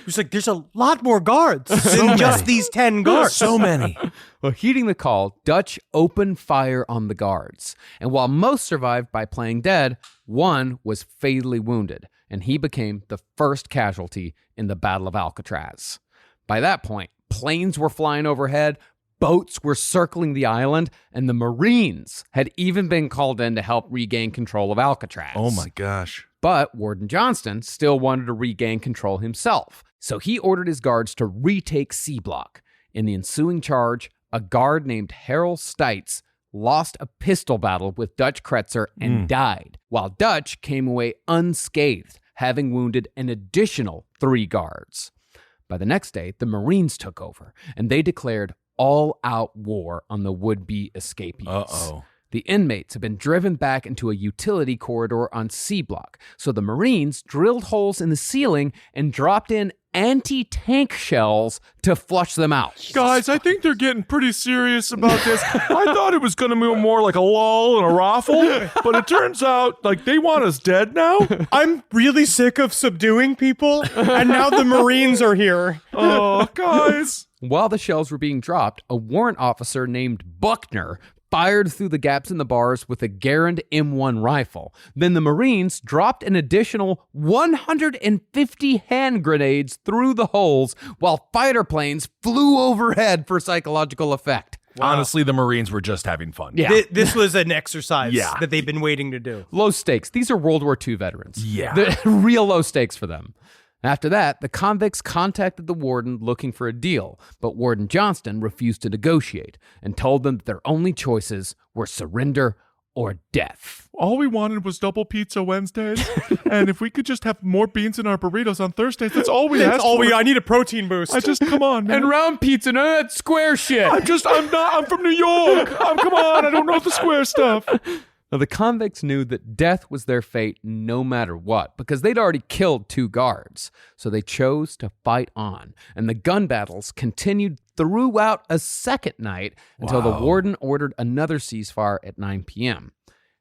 Speaker 1: It's like, there's a lot more guards than just these 10 guards.
Speaker 4: So many.
Speaker 5: Well, heeding the call, Dutch opened fire on the guards. And while most survived by playing dead, one was fatally wounded, and he became the first casualty in the Battle of Alcatraz. By that point, planes were flying overhead, boats were circling the island, and the Marines had even been called in to help regain control of Alcatraz.
Speaker 4: Oh my gosh.
Speaker 5: But Warden Johnston still wanted to regain control himself, so he ordered his guards to retake C Block. In the ensuing charge, a guard named Harold Stites lost a pistol battle with Dutch Kretzer and died, while Dutch came away unscathed, having wounded an additional 3 guards. By the next day, the Marines took over, and they declared all-out war on the would-be escapees.
Speaker 4: Uh-oh.
Speaker 5: The inmates had been driven back into a utility corridor on C Block, so the Marines drilled holes in the ceiling and dropped in anti-tank shells to flush them out.
Speaker 4: Guys, I think they're getting pretty serious about this. I thought it was going to be more like a lull and a raffle, but it turns out like they want us dead now.
Speaker 1: I'm really sick of subduing people, and now the Marines are here.
Speaker 4: Oh, guys.
Speaker 5: While the shells were being dropped, a warrant officer named Buckner fired through the gaps in the bars with a Garand M1 rifle. Then the Marines dropped an additional 150 hand grenades through the holes while fighter planes flew overhead for psychological effect.
Speaker 4: Honestly, the Marines were just having fun.
Speaker 5: Yeah.
Speaker 1: This was an exercise
Speaker 4: Yeah.
Speaker 1: that they've been waiting to do.
Speaker 5: Low stakes. These are World War II veterans.
Speaker 4: Yeah.
Speaker 5: The real low stakes for them. After that, the convicts contacted the warden looking for a deal, but Warden Johnston refused to negotiate and told them that their only choices were surrender or death.
Speaker 8: All we wanted was double pizza Wednesdays, and if we could just have more beans in our burritos on Thursdays, that's all we asked for.
Speaker 1: I need a protein boost.
Speaker 8: Come on, man.
Speaker 5: And round pizza, none of that square shit.
Speaker 8: I'm from New York. Come on, I don't know the square stuff.
Speaker 5: Now, the convicts knew that death was their fate no matter what, because they'd already killed 2 guards. So they chose to fight on, and the gun battles continued throughout a second night until the warden ordered another ceasefire at 9 p.m.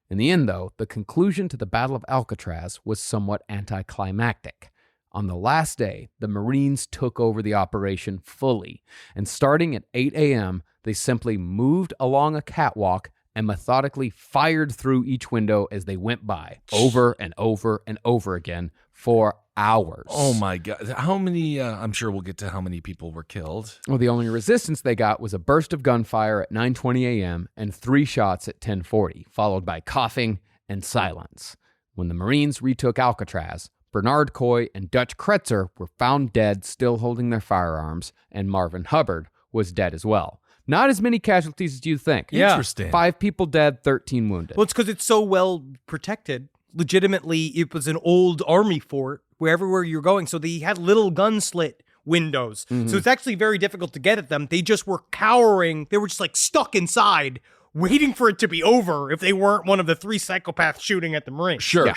Speaker 5: In the end, though, the conclusion to the Battle of Alcatraz was somewhat anticlimactic. On the last day, the Marines took over the operation fully, and starting at 8 a.m., they simply moved along a catwalk and methodically fired through each window as they went by, over and over and over again for hours.
Speaker 4: Oh my God. How many, I'm sure we'll get to how many people were killed.
Speaker 5: Well, the only resistance they got was a burst of gunfire at 9:20 a.m. and 3 shots at 10:40, followed by coughing and silence. When the Marines retook Alcatraz, Bernard Coy and Dutch Kretzer were found dead, still holding their firearms, and Marvin Hubbard was dead as well. Not as many casualties as you'd think.
Speaker 1: Yeah.
Speaker 4: Interesting.
Speaker 5: 5 people dead, 13 wounded.
Speaker 1: Well, it's because it's so well protected. Legitimately, it was an old army fort where everywhere you're going. So they had little gun slit windows. So it's actually very difficult to get at them. They just were cowering. They were just like stuck inside, waiting for it to be over if they weren't one of the 3 psychopaths shooting at the Marines.
Speaker 4: Sure.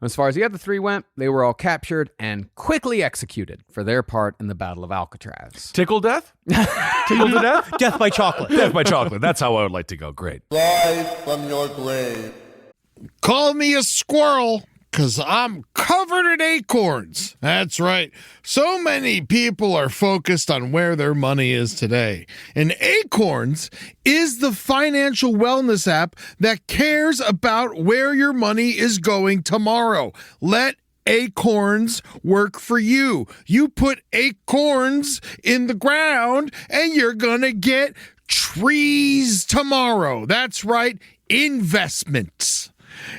Speaker 5: As far as the other 3 went, they were all captured and quickly executed for their part in the Battle of Alcatraz.
Speaker 4: Tickle death? Tickle to death?
Speaker 1: Death by chocolate.
Speaker 4: Death by chocolate. That's how I would like to go. Great.
Speaker 6: Rise from your grave.
Speaker 7: Call me a squirrel, 'cause I'm covered in acorns. That's right. So many people are focused on where their money is today. And Acorns is the financial wellness app that cares about where your money is going tomorrow. Let Acorns work for you. You put acorns in the ground and you're gonna get trees tomorrow. That's right, investments.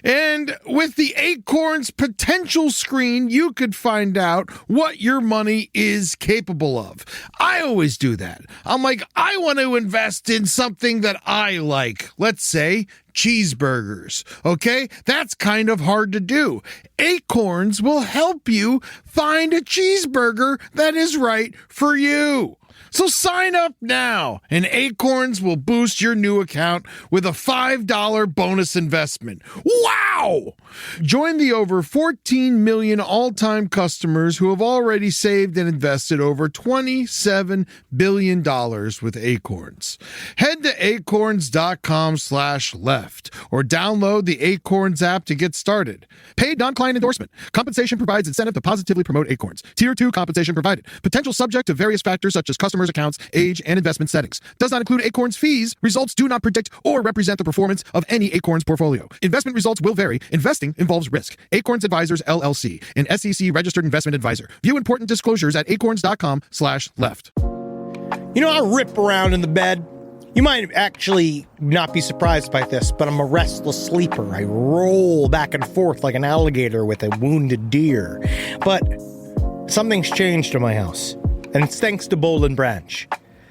Speaker 7: And with the Acorns potential screen, you could find out what your money is capable of. I always do that. I'm like, I want to invest in something that I like. Let's say cheeseburgers. Okay? That's kind of hard to do. Acorns will help you find a cheeseburger that is right for you. So sign up now, and Acorns will boost your new account with a $5 bonus investment. Wow! Join the over 14 million all-time customers who have already saved and invested over $27 billion with Acorns. Head to acorns.com/left or download the Acorns app to get started. Paid non-client endorsement. Compensation provides incentive to positively promote Acorns. Tier 2 compensation provided. Potential subject to various factors such as customers' accounts, age, and investment settings. Does not include Acorns fees. Results do not predict or represent the performance of any Acorns portfolio. Investment results will vary. Investing involves risk. Acorns Advisors, LLC, an SEC registered investment advisor. View important disclosures at acorns.com/left.
Speaker 1: You know, I rip around in the bed. You might actually not be surprised by this, but I'm a restless sleeper. I roll back and forth like an alligator with a wounded deer. But something's changed in my house, and it's thanks to Boll and Branch.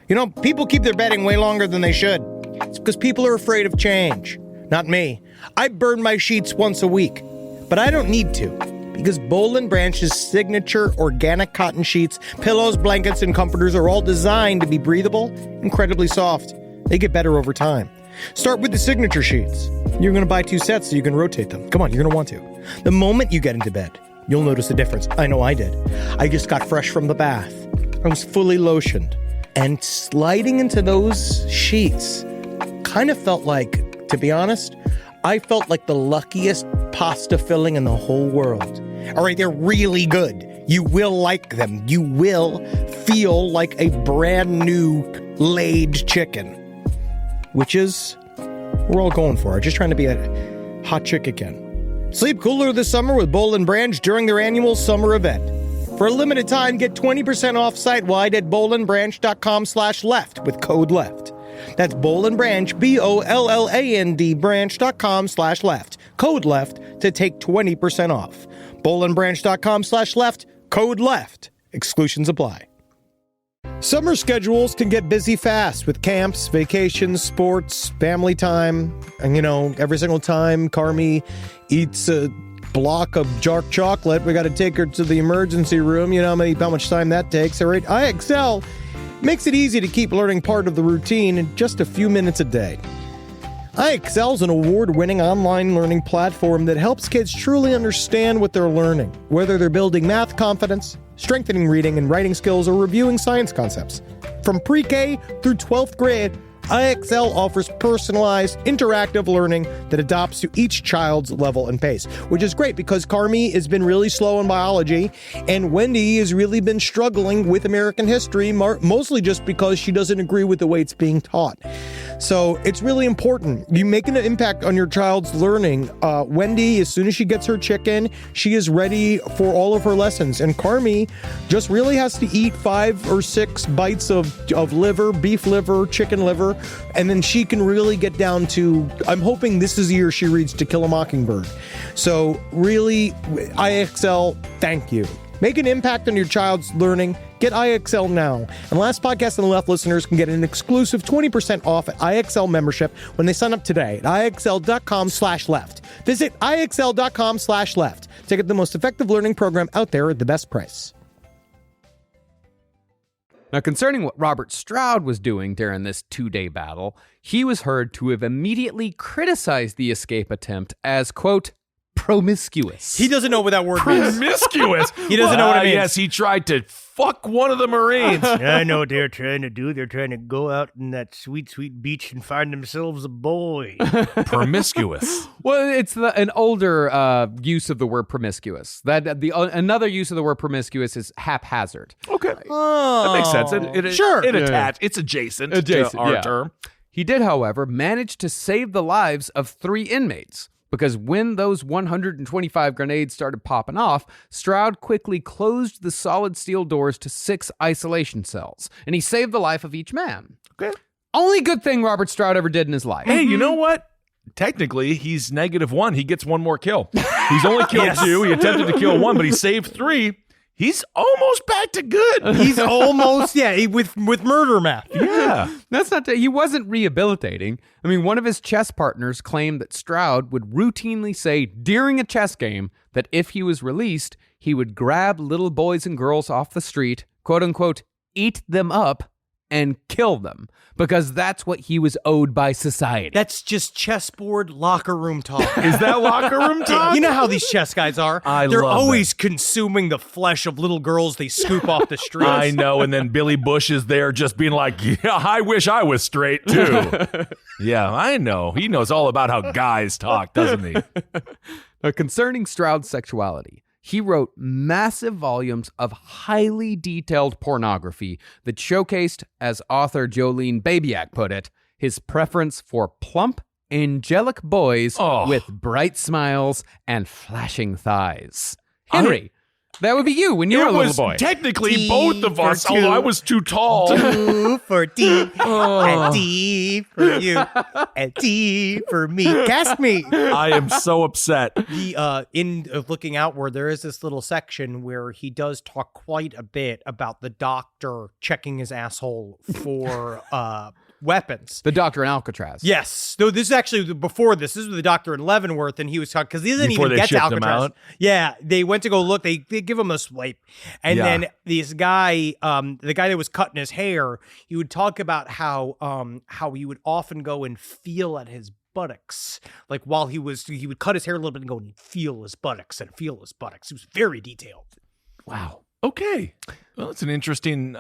Speaker 1: You know, people keep their bedding way longer than they should. It's because people are afraid of change. Not me. I burn my sheets once a week, but I don't need to, because Boll and Branch's signature organic cotton sheets, pillows, blankets, and comforters are all designed to be breathable, incredibly soft. They get better over time. Start with the signature sheets. You're going to buy 2 sets so you can rotate them. Come on, you're going to want to. The moment you get into bed, you'll notice a difference. I know I did. I just got fresh from the bath. I was fully lotioned. And sliding into those sheets kind of felt like, to be honest, I felt like the luckiest pasta filling in the whole world. All right, they're really good. You will like them. You will feel like a brand new laid chicken. Which is, we're all going for it. Just trying to be a hot chick again. Sleep cooler this summer with Boll and Branch during their annual summer event. For a limited time, get 20% off site-wide at bollandbranch.com/left with code LEFT. That's Boll and Branch, BOLLAND branch.com/left. Code LEFT to take 20% off. bollandbranch.com/left, code LEFT. Exclusions apply. Summer schedules can get busy fast with camps, vacations, sports, family time. And, you know, every single time Carmi eats a block of dark chocolate, we got to take her to the emergency room. You know how much time that takes. All right, IXL makes it easy to keep learning part of the routine in just a few minutes a day. IXL is an award-winning online learning platform that helps kids truly understand what they're learning, whether they're building math confidence, strengthening reading and writing skills, or reviewing science concepts. From pre-K through 12th grade, IXL offers personalized, interactive learning that adapts to each child's level and pace, which is great because Carmi has been really slow in biology, and Wendy has really been struggling with American history, mostly just because she doesn't agree with the way it's being taught. So it's really important. You make an impact on your child's learning. Wendy, as soon as she gets her chicken, she is ready for all of her lessons. And Carmi just really has to eat 5 or 6 bites of liver, beef liver, chicken liver, and then she can really get down to, I'm hoping this is the year she reads To Kill a Mockingbird. So really, IXL, thank you. Make an impact on your child's learning. Get IXL now. And Last Podcast on the Left listeners can get an exclusive 20% off at IXL membership when they sign up today at IXL.com/left. Visit IXL.com/left to get the most effective learning program out there at the best price.
Speaker 5: Now, concerning what Robert Stroud was doing during this 2-day battle, he was heard to have immediately criticized the escape attempt as, quote, promiscuous.
Speaker 1: He doesn't know what that word means.
Speaker 4: Promiscuous.
Speaker 1: He doesn't know what it means.
Speaker 4: Yes, he tried to fuck one of the Marines.
Speaker 9: I know what they're trying to do. They're trying to go out in that sweet, sweet beach and find themselves a boy.
Speaker 4: Promiscuous.
Speaker 5: Well, it's an older use of the word promiscuous. Another use of the word promiscuous is haphazard.
Speaker 4: Okay.
Speaker 1: Oh,
Speaker 4: That makes sense.
Speaker 1: Sure.
Speaker 4: It's adjacent to our term.
Speaker 5: He did, however, manage to save the lives of 3 inmates. Because when those 125 grenades started popping off, Stroud quickly closed the solid steel doors to 6 isolation cells, and he saved the life of each man.
Speaker 4: Okay.
Speaker 5: Only good thing Robert Stroud ever did in his life.
Speaker 4: Hey, you know what? Technically, he's -1. He gets 1 more kill. He's only killed 2. He attempted to kill 1, but he saved 3. He's almost back to good.
Speaker 1: He's almost, with murder math.
Speaker 4: Yeah.
Speaker 5: That's not. He wasn't rehabilitating. I mean, one of his chess partners claimed that Stroud would routinely say during a chess game that if he was released, he would grab little boys and girls off the street, quote unquote, eat them up and kill them, because that's what he was owed by society.
Speaker 1: That's just chessboard locker room talk.
Speaker 4: Is that locker room talk?
Speaker 1: You know how these chess guys are? They're
Speaker 4: love
Speaker 1: always consuming the flesh of little girls they scoop off the streets.
Speaker 4: I know, and then Billy Bush is there just being like, yeah, I wish I was straight too. Yeah, I know. He knows all about how guys talk, doesn't he?
Speaker 5: Concerning Stroud's sexuality, he wrote massive volumes of highly detailed pornography that showcased, as author Jolene Babyak put it, his preference for plump, angelic boys with bright smiles and flashing thighs. Henry, that would be you when you were a little boy.
Speaker 4: Technically
Speaker 1: D
Speaker 4: both of us,
Speaker 1: for 2.
Speaker 4: although I was too tall.
Speaker 1: 2 for D, and D for you, and D for me. Cast me.
Speaker 4: I am so upset.
Speaker 1: In Looking Outward, there is this little section where he does talk quite a bit about the doctor checking his asshole for weapons.
Speaker 5: The doctor in Alcatraz.
Speaker 1: Yes. No, this is actually before this. This was the doctor in Leavenworth, and he was talking, because he doesn't
Speaker 4: Before
Speaker 1: even
Speaker 4: they
Speaker 1: get to
Speaker 4: shipped him
Speaker 1: Alcatraz.
Speaker 4: out?
Speaker 1: Yeah, they went to go look. They give him a swipe. And then this guy, the guy that was cutting his hair, he would talk about how he would often go and feel at his buttocks. Like while he would cut his hair a little bit and go and feel his buttocks and feel his buttocks. He was very detailed.
Speaker 5: Wow.
Speaker 4: Okay. Well, it's an interesting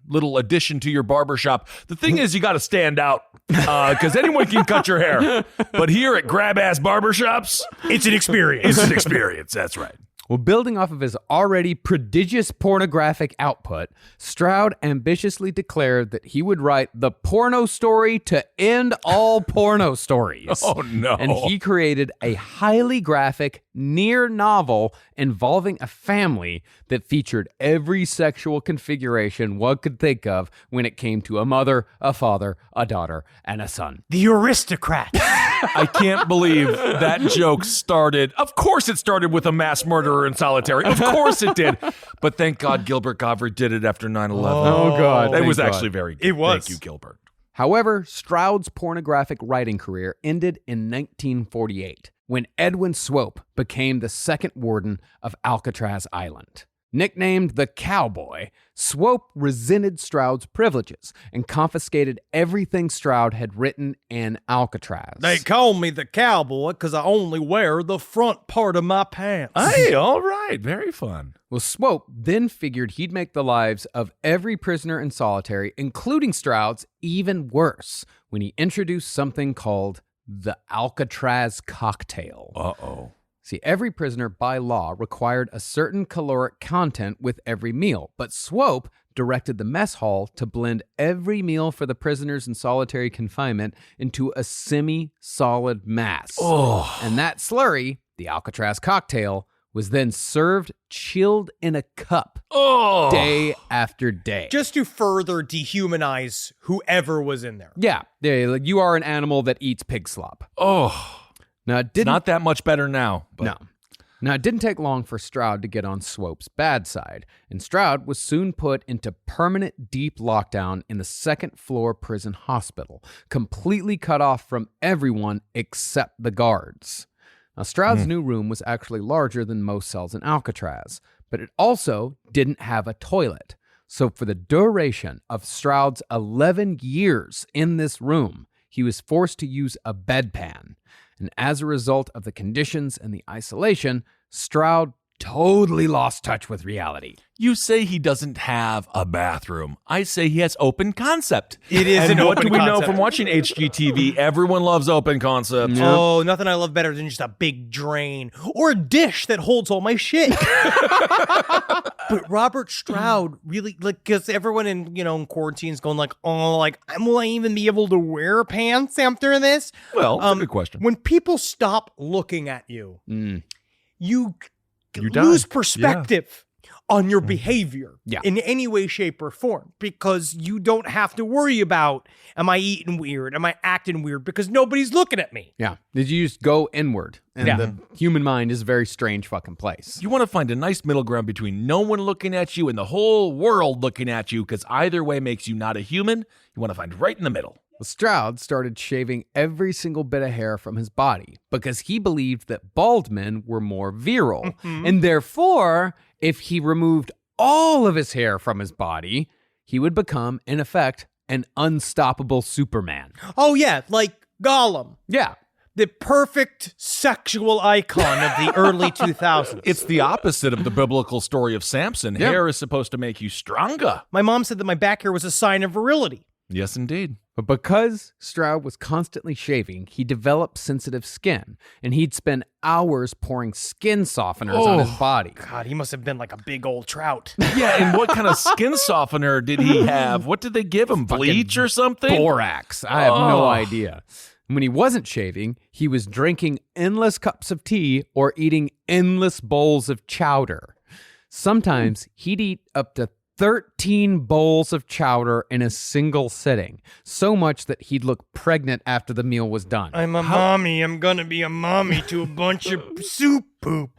Speaker 4: little addition to your barbershop. The thing is, you got to stand out because anyone can cut your hair. But here at Grab Ass Barbershops,
Speaker 1: It's an experience.
Speaker 4: it's an experience. That's right.
Speaker 5: Well, building off of his already prodigious pornographic output, Stroud ambitiously declared that he would write the porno story to end all porno stories.
Speaker 4: Oh, no.
Speaker 5: And he created a highly graphic, near novel involving a family that featured every sexual configuration one could think of when it came to a mother, a father, a daughter, and a son.
Speaker 1: The aristocrat.
Speaker 4: I can't believe that joke started. Of course it started with a mass murderer in solitary. Of course it did. But thank God Gilbert Gottfried did it after 9/11.
Speaker 5: Oh, God.
Speaker 4: It
Speaker 5: Thank
Speaker 4: was
Speaker 5: God.
Speaker 4: actually very good.
Speaker 1: It was.
Speaker 4: Thank you, Gilbert.
Speaker 5: However, Stroud's pornographic writing career ended in 1948 when Edwin Swope became the second warden of Alcatraz Island. Nicknamed the Cowboy, Swope resented Stroud's privileges and confiscated everything Stroud had written in Alcatraz.
Speaker 1: They call me the cowboy because I only wear the front part of my pants.
Speaker 4: Hey, all right. Very fun.
Speaker 5: Well, Swope then figured he'd make the lives of every prisoner in solitary, including Stroud's, even worse when he introduced something called the Alcatraz cocktail.
Speaker 4: Uh-oh.
Speaker 5: See, every prisoner by law required a certain caloric content with every meal, but Swope directed the mess hall to blend every meal for the prisoners in solitary confinement into a semi-solid mass. And that slurry, the Alcatraz cocktail, was then served chilled in a cup day after day.
Speaker 1: Just to further dehumanize whoever was in there.
Speaker 5: Yeah, like you are an animal that eats pig slop. Now, it
Speaker 4: It's
Speaker 5: didn't
Speaker 4: not that much better now. But
Speaker 5: No. Now, it didn't take long for Stroud to get on Swope's bad side, and Stroud was soon put into permanent deep lockdown in the second-floor prison hospital, completely cut off from everyone except the guards. Now, Stroud's new room was actually larger than most cells in Alcatraz, but it also didn't have a toilet. So for the duration of Stroud's 11 years in this room, he was forced to use a bedpan. And as a result of the conditions and the isolation, Stroud totally lost touch with reality.
Speaker 4: You say he doesn't have a bathroom. I say he has open concept.
Speaker 1: It is
Speaker 4: and
Speaker 1: an
Speaker 4: what
Speaker 1: open
Speaker 4: do we know
Speaker 1: concept.
Speaker 4: from watching HGTV? Everyone loves open concepts.
Speaker 1: Oh, nothing I love better than just a big drain or a dish that holds all my shit. But Robert Stroud really, like, because everyone in quarantine is going like, oh, like, will I even be able to wear pants after this?
Speaker 4: Well, that's a good question.
Speaker 1: When people stop looking at you, you
Speaker 4: die.
Speaker 1: lose perspective on your behavior
Speaker 5: Yeah.
Speaker 1: in any way, shape, or form, because you don't have to worry about, am I eating weird? Am I acting weird? Because nobody's looking at me.
Speaker 5: Yeah. Did you just go inward? And the human mind is a very strange fucking place.
Speaker 4: You want to find a nice middle ground between no one looking at you and the whole world looking at you, because either way makes you not a human. You want to find right in the middle.
Speaker 5: Well, Stroud started shaving every single bit of hair from his body because he believed that bald men were more virile. And therefore, if he removed all of his hair from his body, he would become, in effect, an unstoppable Superman.
Speaker 1: Oh, yeah, like Gollum,
Speaker 5: Yeah.
Speaker 1: the perfect sexual icon of the early 2000s.
Speaker 4: It's the opposite of the biblical story of Samson.
Speaker 5: Yeah.
Speaker 4: Hair is supposed to make you stronger.
Speaker 1: My mom said that my back hair was a sign of virility.
Speaker 4: Yes, indeed.
Speaker 5: But because Stroud was constantly shaving, he developed sensitive skin, and he'd spend hours pouring skin softeners on his body.
Speaker 1: God, he must have been like a big old trout.
Speaker 4: Yeah, and what kind of skin softener did he have? What did they give him? Bleach or something?
Speaker 5: Borax. I have no idea. When he wasn't shaving, he was drinking endless cups of tea or eating endless bowls of chowder. Sometimes he'd eat up to 13 bowls of chowder in a single sitting, so much that he'd look pregnant after the meal was done.
Speaker 1: I'm a mommy. I'm gonna be a mommy to a bunch of soup poop.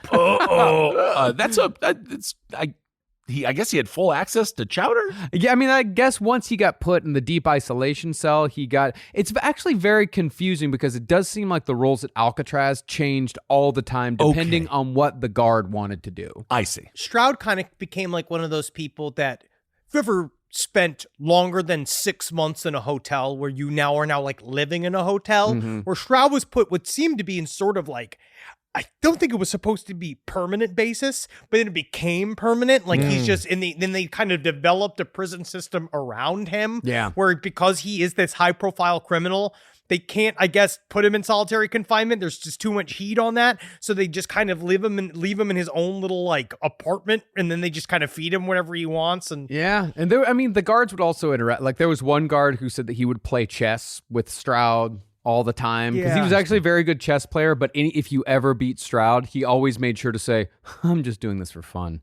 Speaker 4: I guess he had full access to chowder?
Speaker 5: Yeah, I mean, I guess once he got put in the deep isolation cell, it's actually very confusing because it does seem like the rules at Alcatraz changed all the time depending on what the guard wanted to do.
Speaker 4: I see.
Speaker 1: Stroud kind of became like one of those people that, if you ever spent longer than 6 months in a hotel where you are now like living in a hotel, where Stroud was put what seemed to be in sort of like, I don't think it was supposed to be permanent basis, but then it became permanent. Like he's just then they kind of developed a prison system around him.
Speaker 5: Yeah.
Speaker 1: Where because he is this high profile criminal, they can't, I guess, put him in solitary confinement. There's just too much heat on that. So they just kind of leave him in his own little like apartment, and then they just kind of feed him whatever he wants. And
Speaker 5: Yeah, and the guards would also interact. Like there was one guard who said that he would play chess with Stroud all the time because he was actually a very good chess player, but if you ever beat Stroud, he always made sure to say, I'm just doing this for fun.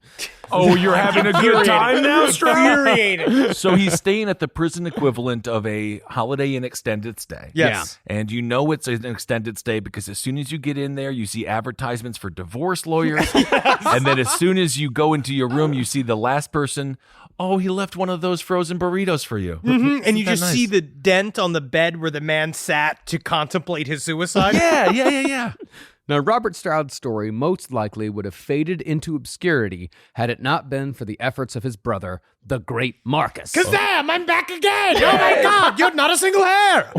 Speaker 4: Oh, you're having a good time now, Stroud?
Speaker 1: infuriating.
Speaker 4: So he's staying at the prison equivalent of a Holiday Inn extended stay.
Speaker 1: Yes.
Speaker 4: And you know it's an extended stay because as soon as you get in there, you see advertisements for divorce lawyers. And then as soon as you go into your room, you see the last person, oh, he left one of those frozen burritos for you.
Speaker 1: And you
Speaker 4: Isn't that
Speaker 1: just see
Speaker 4: nice?
Speaker 1: the dent on the bed where the man sat to contemplate his suicide.
Speaker 4: Yeah.
Speaker 5: Now, Robert Stroud's story most likely would have faded into obscurity had it not been for the efforts of his brother, the great Marcus.
Speaker 1: Kazam! I'm back again! Oh my God! You're not a single hair!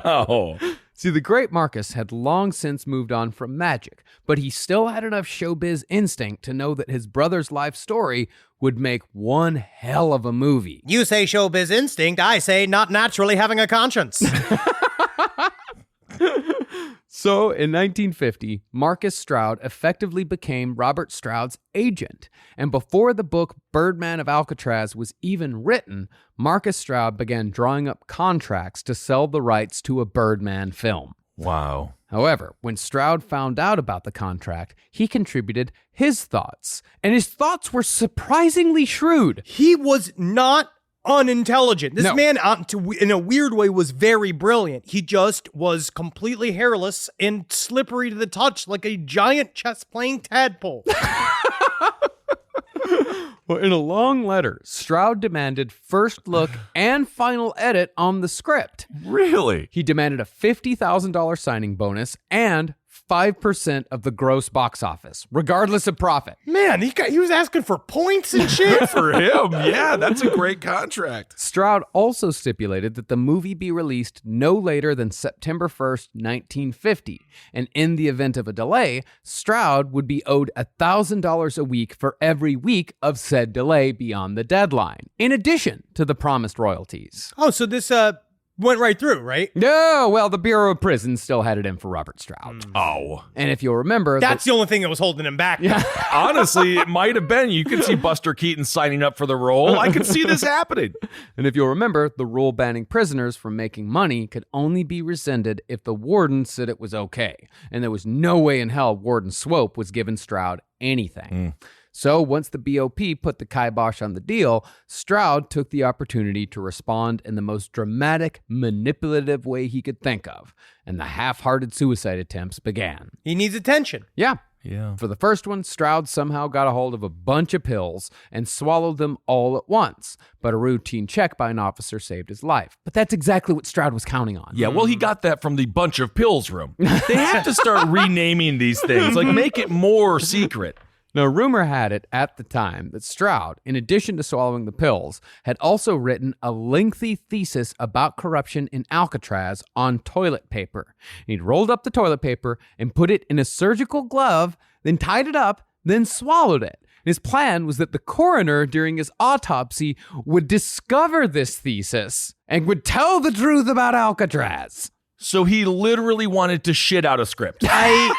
Speaker 4: Oh.
Speaker 5: See, the great Marcus had long since moved on from magic, but he still had enough showbiz instinct to know that his brother's life story would make one hell of a movie.
Speaker 1: You say showbiz instinct, I say not naturally having a conscience.
Speaker 5: So, in 1950, Marcus Stroud effectively became Robert Stroud's agent. And before the book Birdman of Alcatraz was even written, Marcus Stroud began drawing up contracts to sell the rights to a Birdman film.
Speaker 4: Wow.
Speaker 5: However, when Stroud found out about the contract, he contributed his thoughts. And his thoughts were surprisingly shrewd.
Speaker 1: He was not unintelligent. This
Speaker 5: No.
Speaker 1: man, in a weird way, was very brilliant. He just was completely hairless and slippery to the touch like a giant chess-playing tadpole.
Speaker 5: Well, in a long letter, Stroud demanded first look and final edit on the script.
Speaker 4: Really?
Speaker 5: He demanded a $50,000 signing bonus and 5% of the gross box office, regardless of profit.
Speaker 1: Man, he was asking for points and shit.
Speaker 4: For him, yeah, that's a great contract.
Speaker 5: Stroud also stipulated that the movie be released no later than September 1st, 1950. And in the event of a delay, Stroud would be owed $1,000 a week for every week of said delay beyond the deadline, in addition to the promised royalties.
Speaker 1: Oh, so this went right through, right?
Speaker 5: No, well, the Bureau of Prisons still had it in for Robert Stroud.
Speaker 4: Oh.
Speaker 5: And if you'll remember...
Speaker 1: That's the only thing that was holding him back.
Speaker 5: Yeah.
Speaker 4: Honestly, it might have been. You could see Buster Keaton signing up for the role. I could see this happening.
Speaker 5: And if you'll remember, the rule banning prisoners from making money could only be rescinded if the warden said it was okay. And there was no way in hell Warden Swope was giving Stroud anything. So once the BOP put the kibosh on the deal, Stroud took the opportunity to respond in the most dramatic, manipulative way he could think of. And the half-hearted suicide attempts began.
Speaker 1: He needs attention.
Speaker 5: Yeah.
Speaker 4: Yeah.
Speaker 5: For the first one, Stroud somehow got a hold of a bunch of pills and swallowed them all at once. But a routine check by an officer saved his life. But that's exactly what Stroud was counting on.
Speaker 4: Yeah, well, he got that from the bunch of pills room. They have to start renaming these things, like make it more secret.
Speaker 5: Now, rumor had it at the time that Stroud, in addition to swallowing the pills, had also written a lengthy thesis about corruption in Alcatraz on toilet paper. He'd rolled up the toilet paper and put it in a surgical glove, then tied it up, then swallowed it. His plan was that the coroner, during his autopsy, would discover this thesis and would tell the truth about Alcatraz.
Speaker 4: So he literally wanted to shit out a script.
Speaker 1: I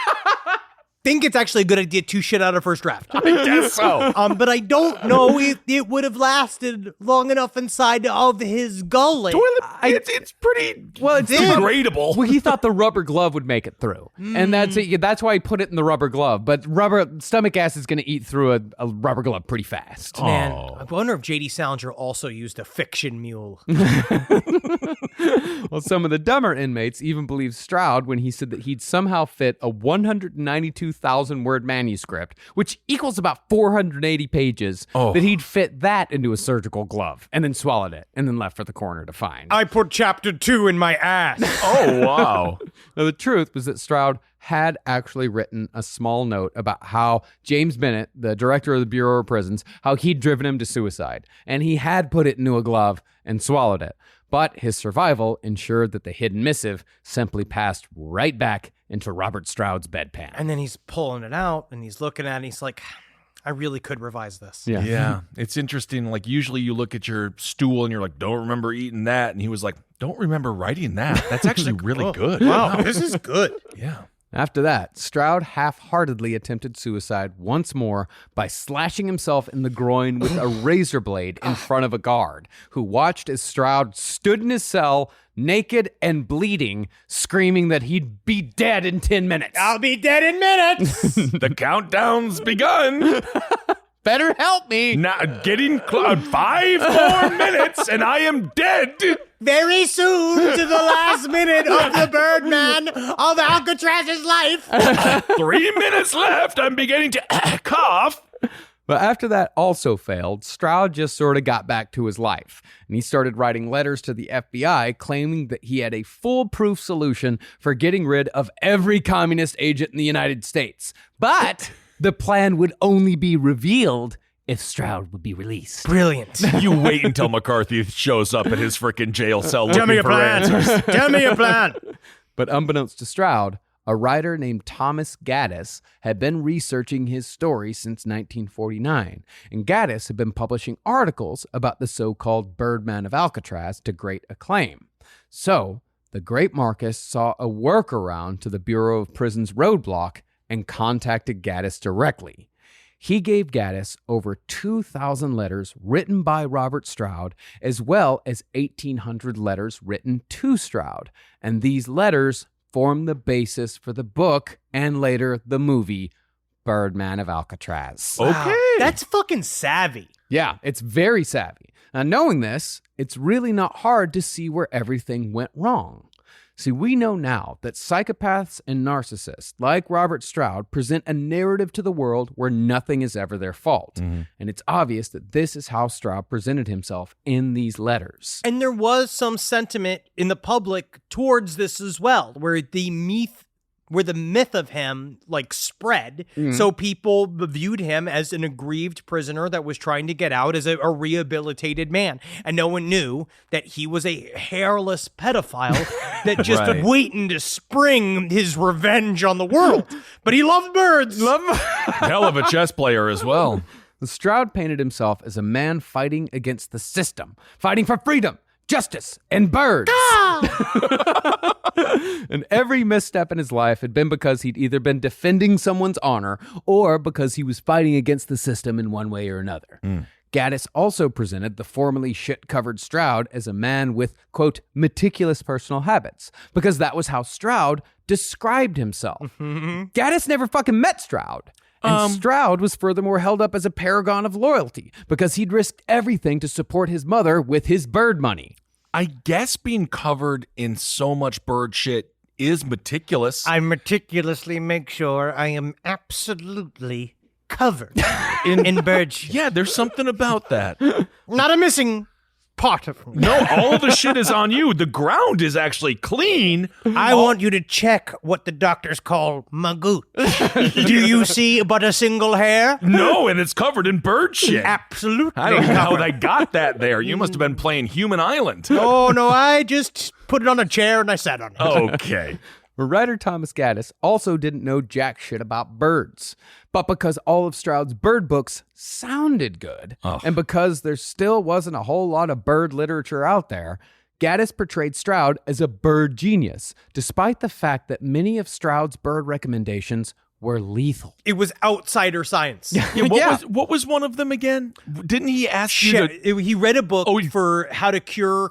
Speaker 1: think it's actually a good idea to shit out a first draft.
Speaker 4: I guess so.
Speaker 1: But I don't know if it would have lasted long enough inside of his gullet.
Speaker 4: It's pretty
Speaker 5: Well, it's
Speaker 4: degradable.
Speaker 5: Well, he thought the rubber glove would make it through. And that's why he put it in the rubber glove. But stomach acid is going to eat through a rubber glove pretty fast.
Speaker 1: Man, I wonder if J.D. Salinger also used a fiction mule.
Speaker 5: Well, some of the dumber inmates even believed Stroud when he said that he'd somehow fit a 192,000-word manuscript, which equals about 480 pages, that he'd fit that into a surgical glove and then swallowed it and then left for the coroner to find.
Speaker 1: I put chapter 2 in my ass.
Speaker 4: Oh, wow.
Speaker 5: Now, the truth was that Stroud had actually written a small note about how James Bennett, the director of the Bureau of Prisons, how he'd driven him to suicide. And he had put it into a glove and swallowed it. But his survival ensured that the hidden missive simply passed right back into Robert Stroud's bedpan.
Speaker 1: And then he's pulling it out and he's looking at it and he's like, I really could revise this.
Speaker 4: Yeah. It's interesting. Like, usually you look at your stool and you're like, don't remember eating that. And he was like, don't remember writing that. That's actually really good.
Speaker 1: Wow, this is good.
Speaker 4: Yeah.
Speaker 5: After that, Stroud half-heartedly attempted suicide once more by slashing himself in the groin with a razor blade in front of a guard, who watched as Stroud stood in his cell, naked and bleeding, screaming that he'd be dead in 10 minutes.
Speaker 1: I'll be dead in minutes.
Speaker 4: The countdown's begun.
Speaker 5: Better help me.
Speaker 4: Now, getting 5 more minutes and I am dead.
Speaker 1: Very soon to the last minute of the Birdman of Alcatraz's life.
Speaker 4: 3 minutes left. I'm beginning to cough.
Speaker 5: But after that also failed, Stroud just sort of got back to his life. And he started writing letters to the FBI claiming that he had a foolproof solution for getting rid of every communist agent in the United States. But the plan would only be revealed if Stroud would be released.
Speaker 1: Brilliant.
Speaker 4: You wait until McCarthy shows up at his freaking jail cell
Speaker 1: Tell me
Speaker 4: looking
Speaker 1: your
Speaker 4: for
Speaker 1: plan.
Speaker 4: answers.
Speaker 1: Tell me your plan.
Speaker 5: But unbeknownst to Stroud, a writer named Thomas Gaddis had been researching his story since 1949, and Gaddis had been publishing articles about the so-called Birdman of Alcatraz to great acclaim. So, the great Marcus saw a workaround to the Bureau of Prisons roadblock and contacted Gaddis directly. He gave Gaddis over 2,000 letters written by Robert Stroud, as well as 1,800 letters written to Stroud. And these letters formed the basis for the book and later the movie Birdman of Alcatraz.
Speaker 4: Okay.
Speaker 9: That's fucking savvy.
Speaker 5: Yeah, it's very savvy. Now, knowing this, it's really not hard to see where everything went wrong. See, we know now that psychopaths and narcissists, like Robert Stroud, present a narrative to the world where nothing is ever their fault. And it's obvious that this is how Stroud presented himself in these letters.
Speaker 1: And there was some sentiment in the public towards this as well, where the myth of him spread. So people viewed him as an aggrieved prisoner that was trying to get out as a rehabilitated man. And no one knew that he was a hairless pedophile that just
Speaker 4: Right.
Speaker 1: waiting to spring his revenge on the world. But he loved birds.
Speaker 4: Hell of a chess player as well.
Speaker 5: Stroud painted himself as a man fighting against the system, fighting for freedom, justice, and birds. And every misstep in his life had been because he'd either been defending someone's honor or because he was fighting against the system in one way or another. Gaddis also presented the formerly shit-covered Stroud as a man with, quote, meticulous personal habits, because that was how Stroud described himself. Gaddis never fucking met Stroud. And Stroud was furthermore held up as a paragon of loyalty because he'd risked everything to support his mother with his bird money.
Speaker 4: I guess being covered in so much bird shit is meticulous.
Speaker 9: I meticulously make sure I am absolutely covered in bird shit.
Speaker 4: Yeah, there's something about that.
Speaker 9: Not a missing part of me.
Speaker 4: No, all the shit is on you. The ground is actually clean.
Speaker 9: I want you to check what the doctors call my gooch. Do you see but a single hair?
Speaker 4: No, and it's covered in bird shit.
Speaker 9: Absolutely.
Speaker 4: I don't know how they got that there. You must have been playing Human Island.
Speaker 9: Oh, no, I just put it on a chair and I sat on it.
Speaker 4: Okay.
Speaker 5: Writer Thomas Gaddis also didn't know jack shit about birds, but because all of Stroud's bird books sounded good, and because there still wasn't a whole lot of bird literature out there, Gaddis portrayed Stroud as a bird genius, despite the fact that many of Stroud's bird recommendations were lethal.
Speaker 1: It was outsider science.
Speaker 4: What was one of them again? Didn't he ask you to...
Speaker 1: He read a book for how to cure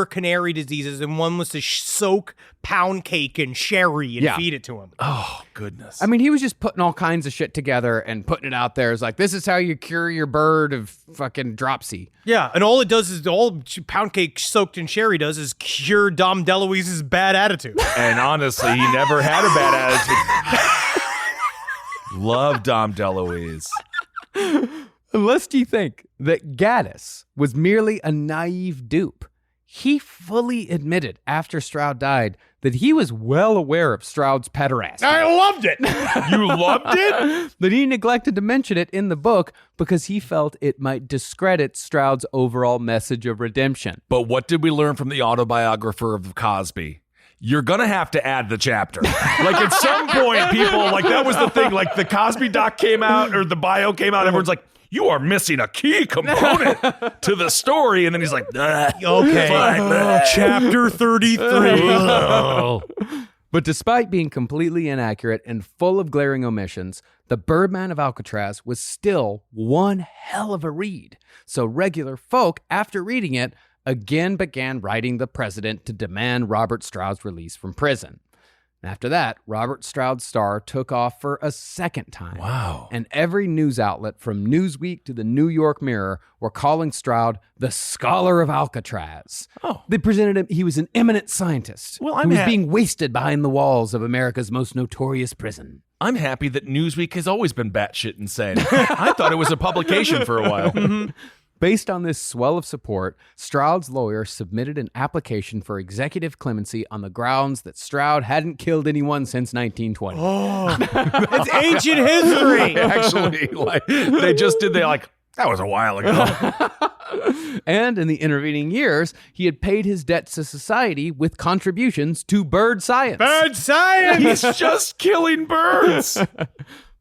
Speaker 1: canary diseases, and one was to soak pound cake in sherry and feed it to him.
Speaker 4: Oh, goodness.
Speaker 5: I mean, he was just putting all kinds of shit together and putting it out there as like, this is how you cure your bird of fucking dropsy.
Speaker 1: Yeah, and all it does is, all pound cake soaked in sherry does is cure Dom DeLuise's bad attitude.
Speaker 4: And honestly, he never had a bad attitude. Love Dom DeLuise.
Speaker 5: Lest you think that Gaddis was merely a naive dupe, he fully admitted after Stroud died that he was well aware of Stroud's pederasty.
Speaker 9: I loved it.
Speaker 4: You loved it?
Speaker 5: That he neglected to mention it in the book because he felt it might discredit Stroud's overall message of redemption.
Speaker 4: But what did we learn from the autobiographer of Cosby? You're going to have to add the chapter. Like at some point, people, like that was the thing, like the Cosby doc came out or the bio came out, everyone's like, you are missing a key component to the story. And then he's like,
Speaker 1: Okay, chapter 33.
Speaker 5: But despite being completely inaccurate and full of glaring omissions, The Birdman of Alcatraz was still one hell of a read. So regular folk, after reading it, again began writing the president to demand Robert Stroud's release from prison. After that, Robert Stroud's star took off for a second time.
Speaker 4: Wow.
Speaker 5: And every news outlet from Newsweek to the New York Mirror were calling Stroud the Scholar of Alcatraz.
Speaker 4: Oh.
Speaker 5: They presented him, he was an eminent scientist
Speaker 4: Well,
Speaker 5: who was being wasted behind the walls of America's most notorious prison.
Speaker 4: I'm happy that Newsweek has always been batshit insane. I thought it was a publication for a while.
Speaker 5: Based on this swell of support, Stroud's lawyer submitted an application for executive clemency on the grounds that Stroud hadn't killed anyone since 1920.
Speaker 1: It's ancient history.
Speaker 4: Actually, like that was a while ago.
Speaker 5: And in the intervening years, he had paid his debts to society with contributions to bird science.
Speaker 1: Bird science.
Speaker 4: He's just killing birds.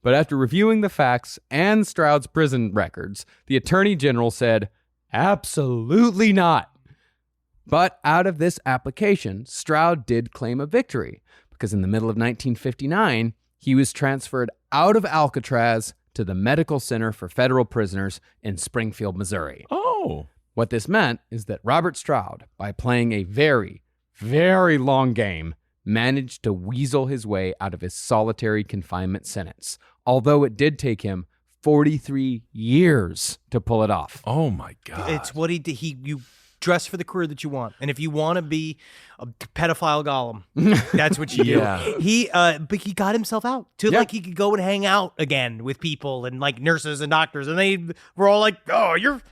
Speaker 5: But after reviewing the facts and Stroud's prison records, the attorney general said, absolutely not. But out of this application, Stroud did claim a victory, because in the middle of 1959, he was transferred out of Alcatraz to the Medical Center for Federal Prisoners in Springfield, Missouri.
Speaker 4: Oh.
Speaker 5: What this meant is that Robert Stroud, by playing a very, very long game, managed to weasel his way out of his solitary confinement sentence, although it did take him 43 years to pull it off.
Speaker 4: Oh, my God.
Speaker 9: It's what he did. You dress for the career that you want, and if you want to be a pedophile golem, that's what you do. But he got himself out to like he could go and hang out again with people and like nurses and doctors, and they were all like, "Oh, you're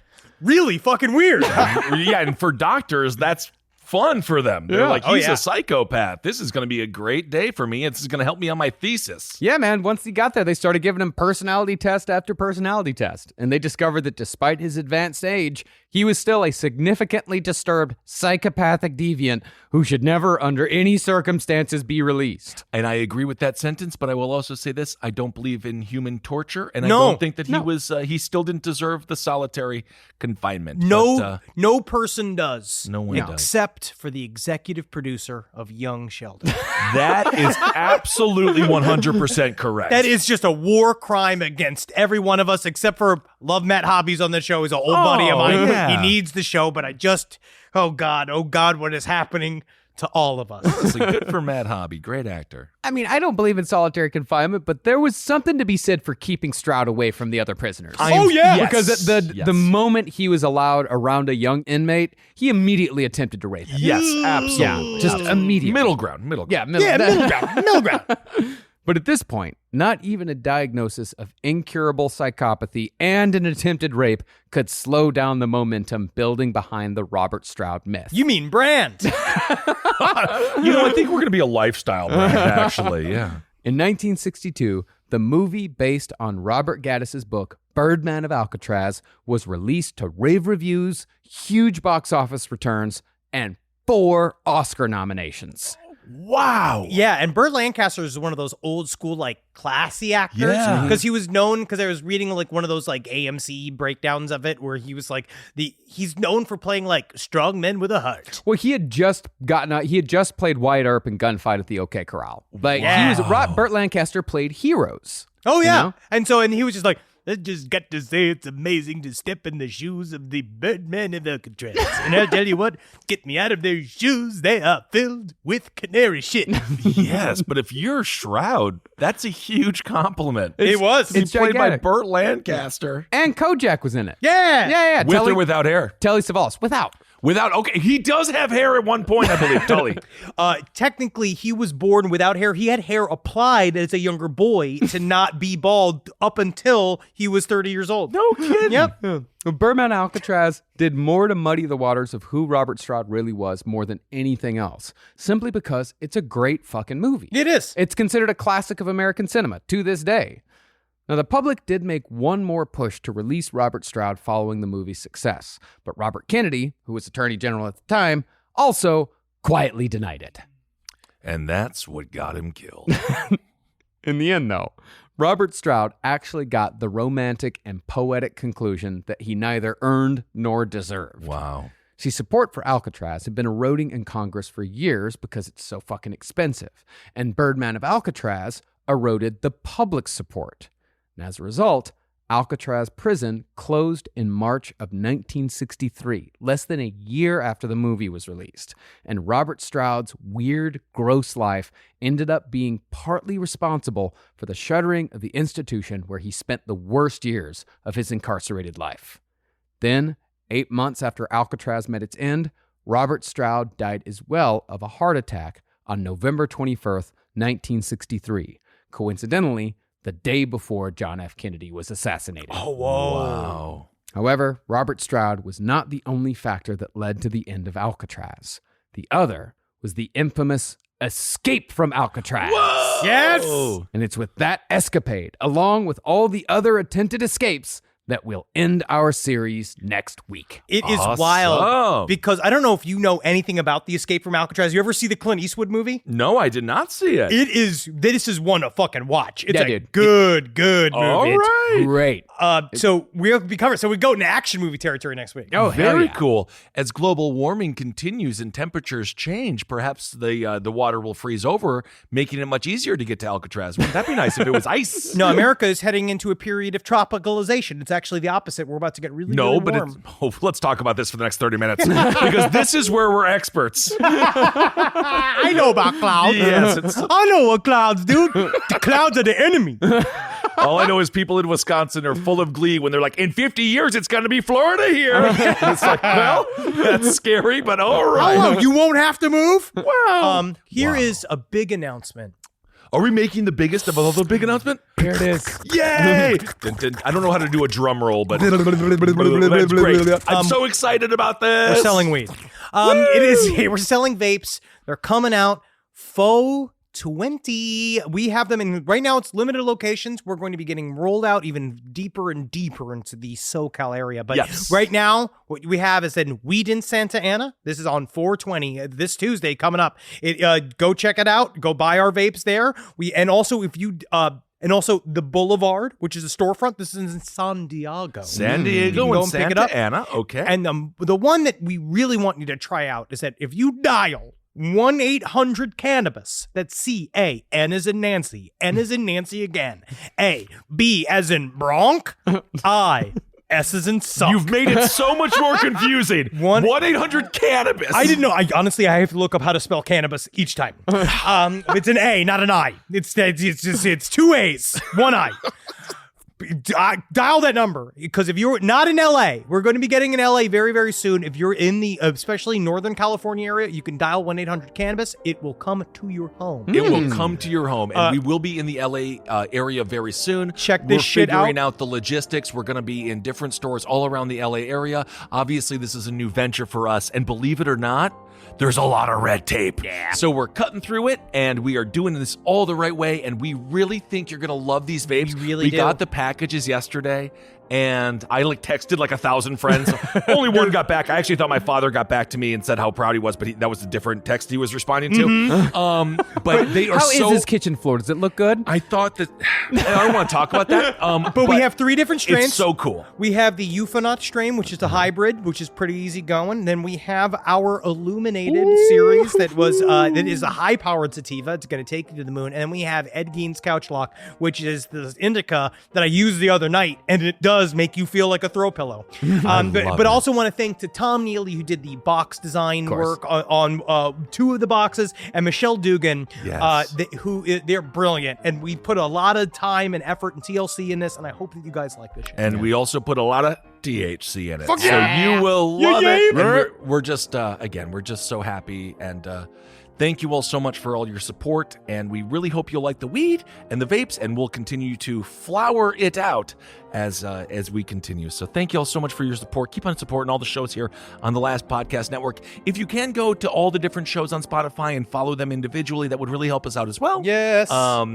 Speaker 9: really fucking weird."
Speaker 4: Yeah, and for doctors, that's fun for them. They're like, he's a psychopath. This is going to be a great day for me. This is going to help me on my thesis.
Speaker 5: Yeah, man. Once he got there, they started giving him personality test after personality test. And they discovered that despite his advanced age, he was still a significantly disturbed psychopathic deviant who should never, under any circumstances, be released.
Speaker 4: And I agree with that sentence, but I will also say this. I don't believe in human torture, and I don't think that he still didn't deserve the solitary confinement.
Speaker 9: No person does.
Speaker 4: No one does.
Speaker 9: Except for the executive producer of Young Sheldon.
Speaker 4: That is absolutely 100% correct.
Speaker 9: That is just a war crime against every one of us, except for love Matt Hobbies on the show. He's an old buddy of mine.
Speaker 4: Yeah.
Speaker 9: He needs the show, but oh God, what is happening to all of us?
Speaker 4: Listen, good for Matt Hobby. Great actor.
Speaker 5: I mean, I don't believe in solitary confinement, but there was something to be said for keeping Stroud away from the other prisoners. Because the moment he was allowed around a young inmate, he immediately attempted to rape him.
Speaker 4: Yes, absolutely.
Speaker 5: Yeah, just immediately.
Speaker 4: Middle ground.
Speaker 5: Yeah, middle ground. But at this point, not even a diagnosis of incurable psychopathy and an attempted rape could slow down the momentum building behind the Robert Stroud myth.
Speaker 9: You mean brand?
Speaker 4: I think we're going to be a lifestyle brand, actually. Yeah.
Speaker 5: In 1962, the movie based on Robert Gaddis's book, Birdman of Alcatraz, was released to rave reviews, huge box office returns, and 4 Oscar nominations.
Speaker 4: Wow.
Speaker 9: Yeah, and Burt Lancaster is one of those old school, like, classy actors.
Speaker 4: Yeah.
Speaker 9: Because he was known, because I was reading, like, one of those, like, AMC breakdowns of it, where he was, like, he's known for playing, like, strong men with a heart.
Speaker 5: Well, he had just played Wyatt Earp in Gunfight at the OK Corral. Like, Burt Lancaster played Heroes.
Speaker 9: Oh, yeah.
Speaker 5: You know?
Speaker 9: And he was just like, I just got to say it's amazing to step in the shoes of the Birdman of Alcatraz. And I'll tell you what, get me out of their shoes. They are filled with canary shit.
Speaker 4: Yes, but if you're Shroud, that's a huge compliment.
Speaker 9: It was.
Speaker 4: It's played
Speaker 5: gigantic.
Speaker 4: by Burt Lancaster.
Speaker 5: And Kojak was in it.
Speaker 9: Yeah.
Speaker 5: Yeah.
Speaker 4: With or without hair?
Speaker 5: Telly Savalas. Without.
Speaker 4: Okay, he does have hair at one point, I believe, Tully.
Speaker 9: Technically, he was born without hair. He had hair applied as a younger boy to not be bald up until he was 30 years old.
Speaker 4: No kidding.
Speaker 9: Yep.
Speaker 5: Birdman Alcatraz did more to muddy the waters of who Robert Stroud really was more than anything else, simply because it's a great fucking movie.
Speaker 9: It is.
Speaker 5: It's considered a classic of American cinema to this day. Now, the public did make one more push to release Robert Stroud following the movie's success, but Robert Kennedy, who was Attorney General at the time, also quietly denied it.
Speaker 4: And that's what got him killed.
Speaker 5: In the end, though, Robert Stroud actually got the romantic and poetic conclusion that he neither earned nor deserved.
Speaker 4: Wow.
Speaker 5: See, support for Alcatraz had been eroding in Congress for years because it's so fucking expensive, and Birdman of Alcatraz eroded the public's support. And as a result, Alcatraz prison closed in March of 1963, less than a year after the movie was released. And Robert Stroud's weird, gross life ended up being partly responsible for the shuttering of the institution where he spent the worst years of his incarcerated life. Then, 8 months after Alcatraz met its end, Robert Stroud died as well of a heart attack on November 21st, 1963. Coincidentally, the day before John F. Kennedy was assassinated.
Speaker 9: Oh, whoa.
Speaker 4: Wow.
Speaker 5: However, Robert Stroud was not the only factor that led to the end of Alcatraz. The other was the infamous escape from Alcatraz.
Speaker 9: Whoa! Yes!
Speaker 5: And it's with that escapade, along with all the other attempted escapes, that we'll end our series next week.
Speaker 9: It is
Speaker 4: Awesome.
Speaker 9: wild because I don't know if you know anything about the Escape from Alcatraz. You ever see the Clint Eastwood movie?
Speaker 4: No, I did not see it.
Speaker 9: This is one to fucking watch. It's
Speaker 5: dude.
Speaker 9: good movie.
Speaker 4: All right.
Speaker 5: Great.
Speaker 9: So we'll be covered. So we go into action movie territory next week.
Speaker 5: Oh, hell
Speaker 4: Very
Speaker 5: yeah.
Speaker 4: cool. As global warming continues and temperatures change, perhaps the water will freeze over, making it much easier to get to Alcatraz. Wouldn't that be nice if it was ice?
Speaker 9: No, America is heading into a period of tropicalization. It's actually the opposite. We're about to get really warm.
Speaker 4: Let's talk about this for the next 30 minutes because this is where we're experts.
Speaker 9: I know about clouds.
Speaker 4: Yes,
Speaker 9: I know what clouds do. The clouds are the enemy.
Speaker 4: all I know is people in Wisconsin are full of glee when they're like, in 50 years, it's going to be Florida here. And it's like, well, that's scary, but all right.
Speaker 9: Oh, you won't have to move? Wow. Here is a big announcement.
Speaker 4: Are we making the biggest of all the big announcement?
Speaker 5: Here it is.
Speaker 4: Yay! Dun, dun. I don't know how to do a drum roll, but that's great. I'm so excited about this.
Speaker 9: We're selling weed. We're selling vapes. They're coming out. Faux 20. We have them in right now. It's limited locations. We're going to be getting rolled out even deeper and deeper into the SoCal area. But right now, what we have is in Weed in Santa Ana. This is on 420 this Tuesday coming up. Go check it out. Go buy our vapes there. And also the Boulevard, which is a storefront. This is in San Diego.
Speaker 4: San Diego
Speaker 9: go
Speaker 4: and
Speaker 9: pick it
Speaker 4: Santa
Speaker 9: up.
Speaker 4: Ana. Okay.
Speaker 9: And the one that we really want you to try out is that if you dial 1-800-CANNABIS, that's C-A, N as in Nancy, N as in Nancy again, A, B as in Bronc, I, S as in suck.
Speaker 4: You've made it so much more confusing. 1-800-CANNABIS.
Speaker 9: I didn't know. I have to look up how to spell cannabis each time. It's an A, not an I. It's two A's, one I. Dial that number because if you're not in LA, we're going to be getting in LA very, very soon. If you're in the especially Northern California area, you can dial 1-800-CANNABIS. It will come to your home.
Speaker 4: It will come to your home, and we will be in the LA area very soon.
Speaker 9: Check this shit out.
Speaker 4: We're figuring out the logistics. We're going to be in different stores all around the LA area. Obviously, this is a new venture for us, and believe it or not, there's a lot of red tape. Yeah. So we're cutting through it, and we are doing this all the right way, and we really think you're going to love these vapes. We got the packages yesterday, and I texted 1,000 friends. Only one got back. I actually thought my father got back to me and said how proud he was, but that was a different text he was responding to. But they are
Speaker 5: How is this kitchen floor? Does it look good?
Speaker 4: I thought that... I don't want to talk about that.
Speaker 9: But we have 3 different strains.
Speaker 4: It's so cool.
Speaker 9: We have the Euphanaut strain, which is the hybrid, which is pretty easy going. Then we have our Illuminated series that is a high-powered sativa. It's going to take you to the moon. And then we have Ed Gein's Couch Lock, which is the indica that I used the other night, and it does make you feel like a throw pillow. But also want to thank to Tom Neely, who did the box design work on 2 of the boxes, and Michelle Dugan, they're brilliant. And we put a lot of time and effort and TLC in this, and I hope that you guys like this shit.
Speaker 4: And we also put a lot of THC in it.
Speaker 9: Fuck
Speaker 4: so you will love it. And we're just, we're just so happy. And thank you all so much for all your support. And we really hope you'll like the weed and the vapes, and we'll continue to flower it out as we continue. So thank you all so much for your support. Keep on supporting all the shows here on the Last Podcast Network. If you can go to all the different shows on Spotify and follow them individually, that would really help us out as well.
Speaker 9: Yes.
Speaker 4: All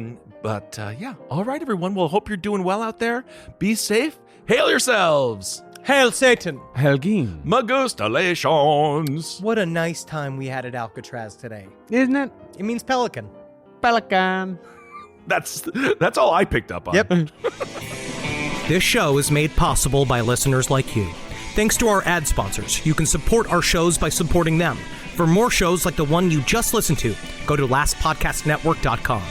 Speaker 4: right, everyone. Well, hope you're doing well out there. Be safe. Hail yourselves.
Speaker 9: Hail Satan.
Speaker 5: Helgin.
Speaker 4: Magustalations.
Speaker 9: What a nice time we had at Alcatraz today.
Speaker 5: Isn't it?
Speaker 9: It means pelican.
Speaker 5: Pelican.
Speaker 4: That's all I picked up on.
Speaker 9: Yep. This show is made possible by listeners like you. Thanks to our ad sponsors, you can support our shows by supporting them. For more shows like the one you just listened to, go to lastpodcastnetwork.com.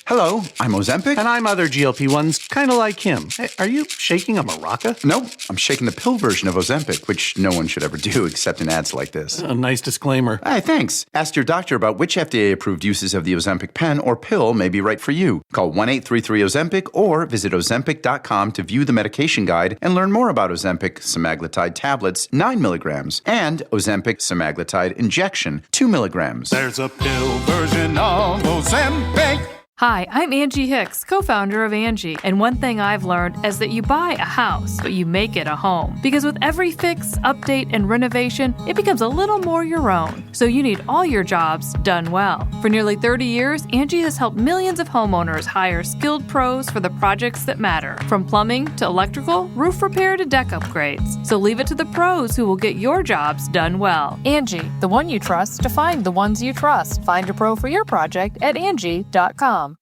Speaker 10: Hello, I'm Ozempic. And I'm other GLP-1s, kind of like him. Hey, are you shaking a maraca?
Speaker 11: No, I'm shaking the pill version of Ozempic, which no one should ever do except in ads like this.
Speaker 10: A nice disclaimer.
Speaker 11: Hey, thanks. Ask your doctor about which FDA-approved uses of the Ozempic pen or pill may be right for you. Call 1-833-OZEMPIC or visit Ozempic.com to view the medication guide and learn more about Ozempic semaglutide tablets, 9 milligrams, and Ozempic semaglutide injection, 2 milligrams.
Speaker 6: There's a pill version of Ozempic.
Speaker 12: Hi, I'm Angie Hicks, co-founder of Angie, and one thing I've learned is that you buy a house, but you make it a home. Because with every fix, update, and renovation, it becomes a little more your own. So you need all your jobs done well. For nearly 30 years, Angie has helped millions of homeowners hire skilled pros for the projects that matter, from plumbing to electrical, roof repair to deck upgrades. So leave it to the pros who will get your jobs done well.
Speaker 13: Angie, the one you trust to find the ones you trust. Find a pro for your project at Angie.com.